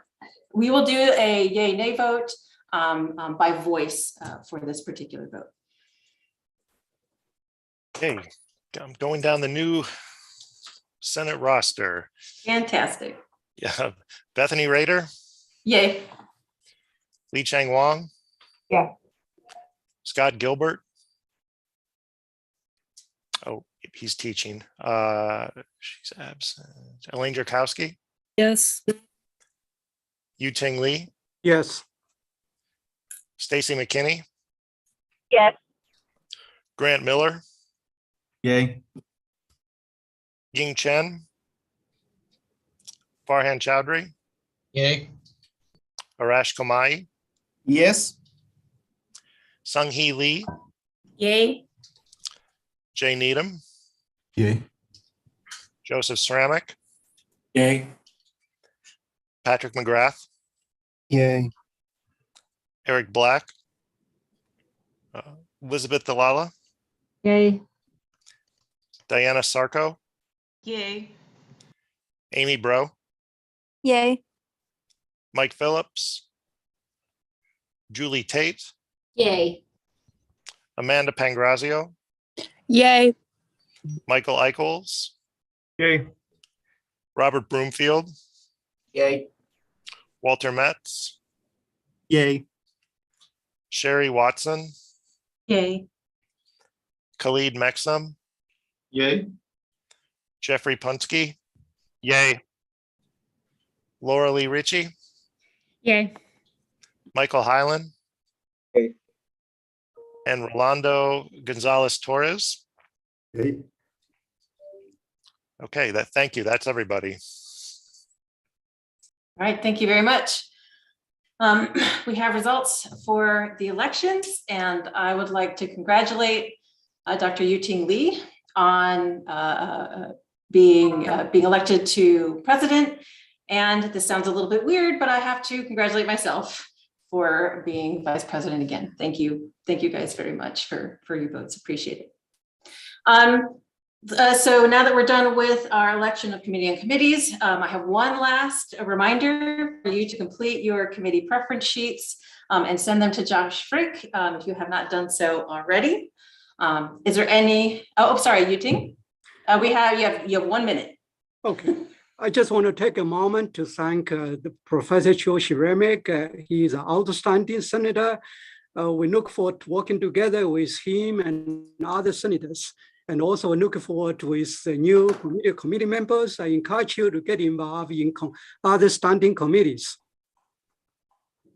we will do a yay nay vote by voice for this particular vote.
Okay, I'm going down the new Senate roster.
Fantastic.
Yeah, Bethany Rader,
Yay.
Lee Chang Wong,
Yeah.
Scott Gilbert. Oh, he's teaching. She's absent. Elaine Jerkowski,
Yes.
Yu-Ting Lee,
Yes.
Stacy McKinney,
Yes.
Grant Miller,
Yay.
Ying Chen, Farhan Chowdhury,
Yay.
Arash Komai,
Yes.
Sung-Hee Lee,
Yay.
Jay Needham,
Yay.
Joseph Ceramic,
Yay.
Patrick McGrath,
Yay.
Eric Black, Elizabeth Dalala,
Yay.
Diana Sarko,
Yay.
Amy Bro,
Yay.
Mike Phillips, Julie Tate,
Yay.
Amanda Pangrazio,
Yay.
Michael Eichholz,
Yay.
Robert Broomfield,
Yay.
Walter Metz,
Yay.
Sherry Watson,
Yay.
Khalid Mexam,
Yay.
Jeffrey Punske,
Yay.
Laura Lee Ritchie,
Yay.
Michael Hyland,
Yay.
and Rolando Gonzalez Torres.
Yay.
Okay, thank you. That's everybody.
All right, thank you very much. We have results for the elections, and I would like to congratulate Dr. Yuting Lee on being elected to president. And this sounds a little bit weird, but I have to congratulate myself for being vice president again. Thank you. Thank you guys very much for your votes. Appreciate it. So now that we're done with our election of committee and committees, I have one last reminder for you to complete your committee preference sheets and send them to Josh Frick if you have not done so already. Is there any, sorry, Yuting. You have 1 minute.
Okay. I just want to take a moment to thank the Professor Josh Remick. He is an outstanding senator. We look forward to working together with him and other senators. And also look forward with the new committee members. I encourage you to get involved in other standing committees.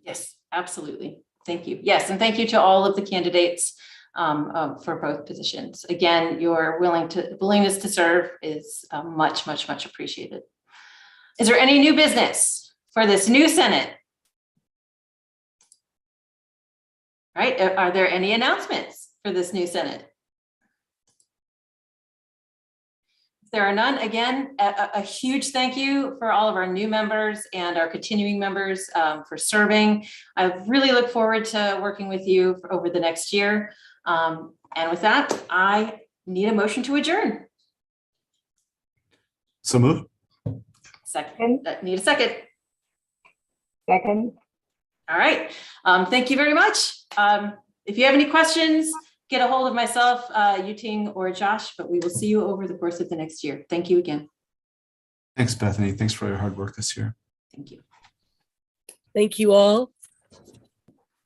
Yes, absolutely. Thank you. Yes, and thank you to all of the candidates for both positions. Again, your willingness to serve is much, much, much appreciated. Is there any new business for this new Senate? All right, are there any announcements for this new Senate? If there are none, again, a huge thank you for all of our new members and our continuing members for serving. I really look forward to working with you over the next year. And with that, I need a motion to adjourn.
So move.
Second. Need a second.
Second.
All right. Thank you very much. If you have any questions, get a hold of myself, Yuting, or Josh, but we will see you over the course of the next year. Thank you again.
Thanks, Bethany. Thanks for your hard work this year.
Thank you.
Thank you all.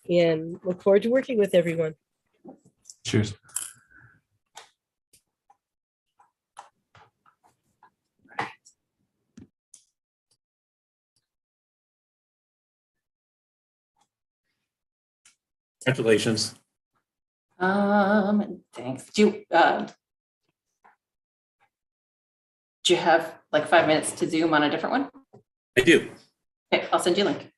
And look forward to working with everyone.
Cheers.
Congratulations.
Thanks. Do you have like 5 minutes to Zoom on a different one?
I do.
Okay, I'll send you a link.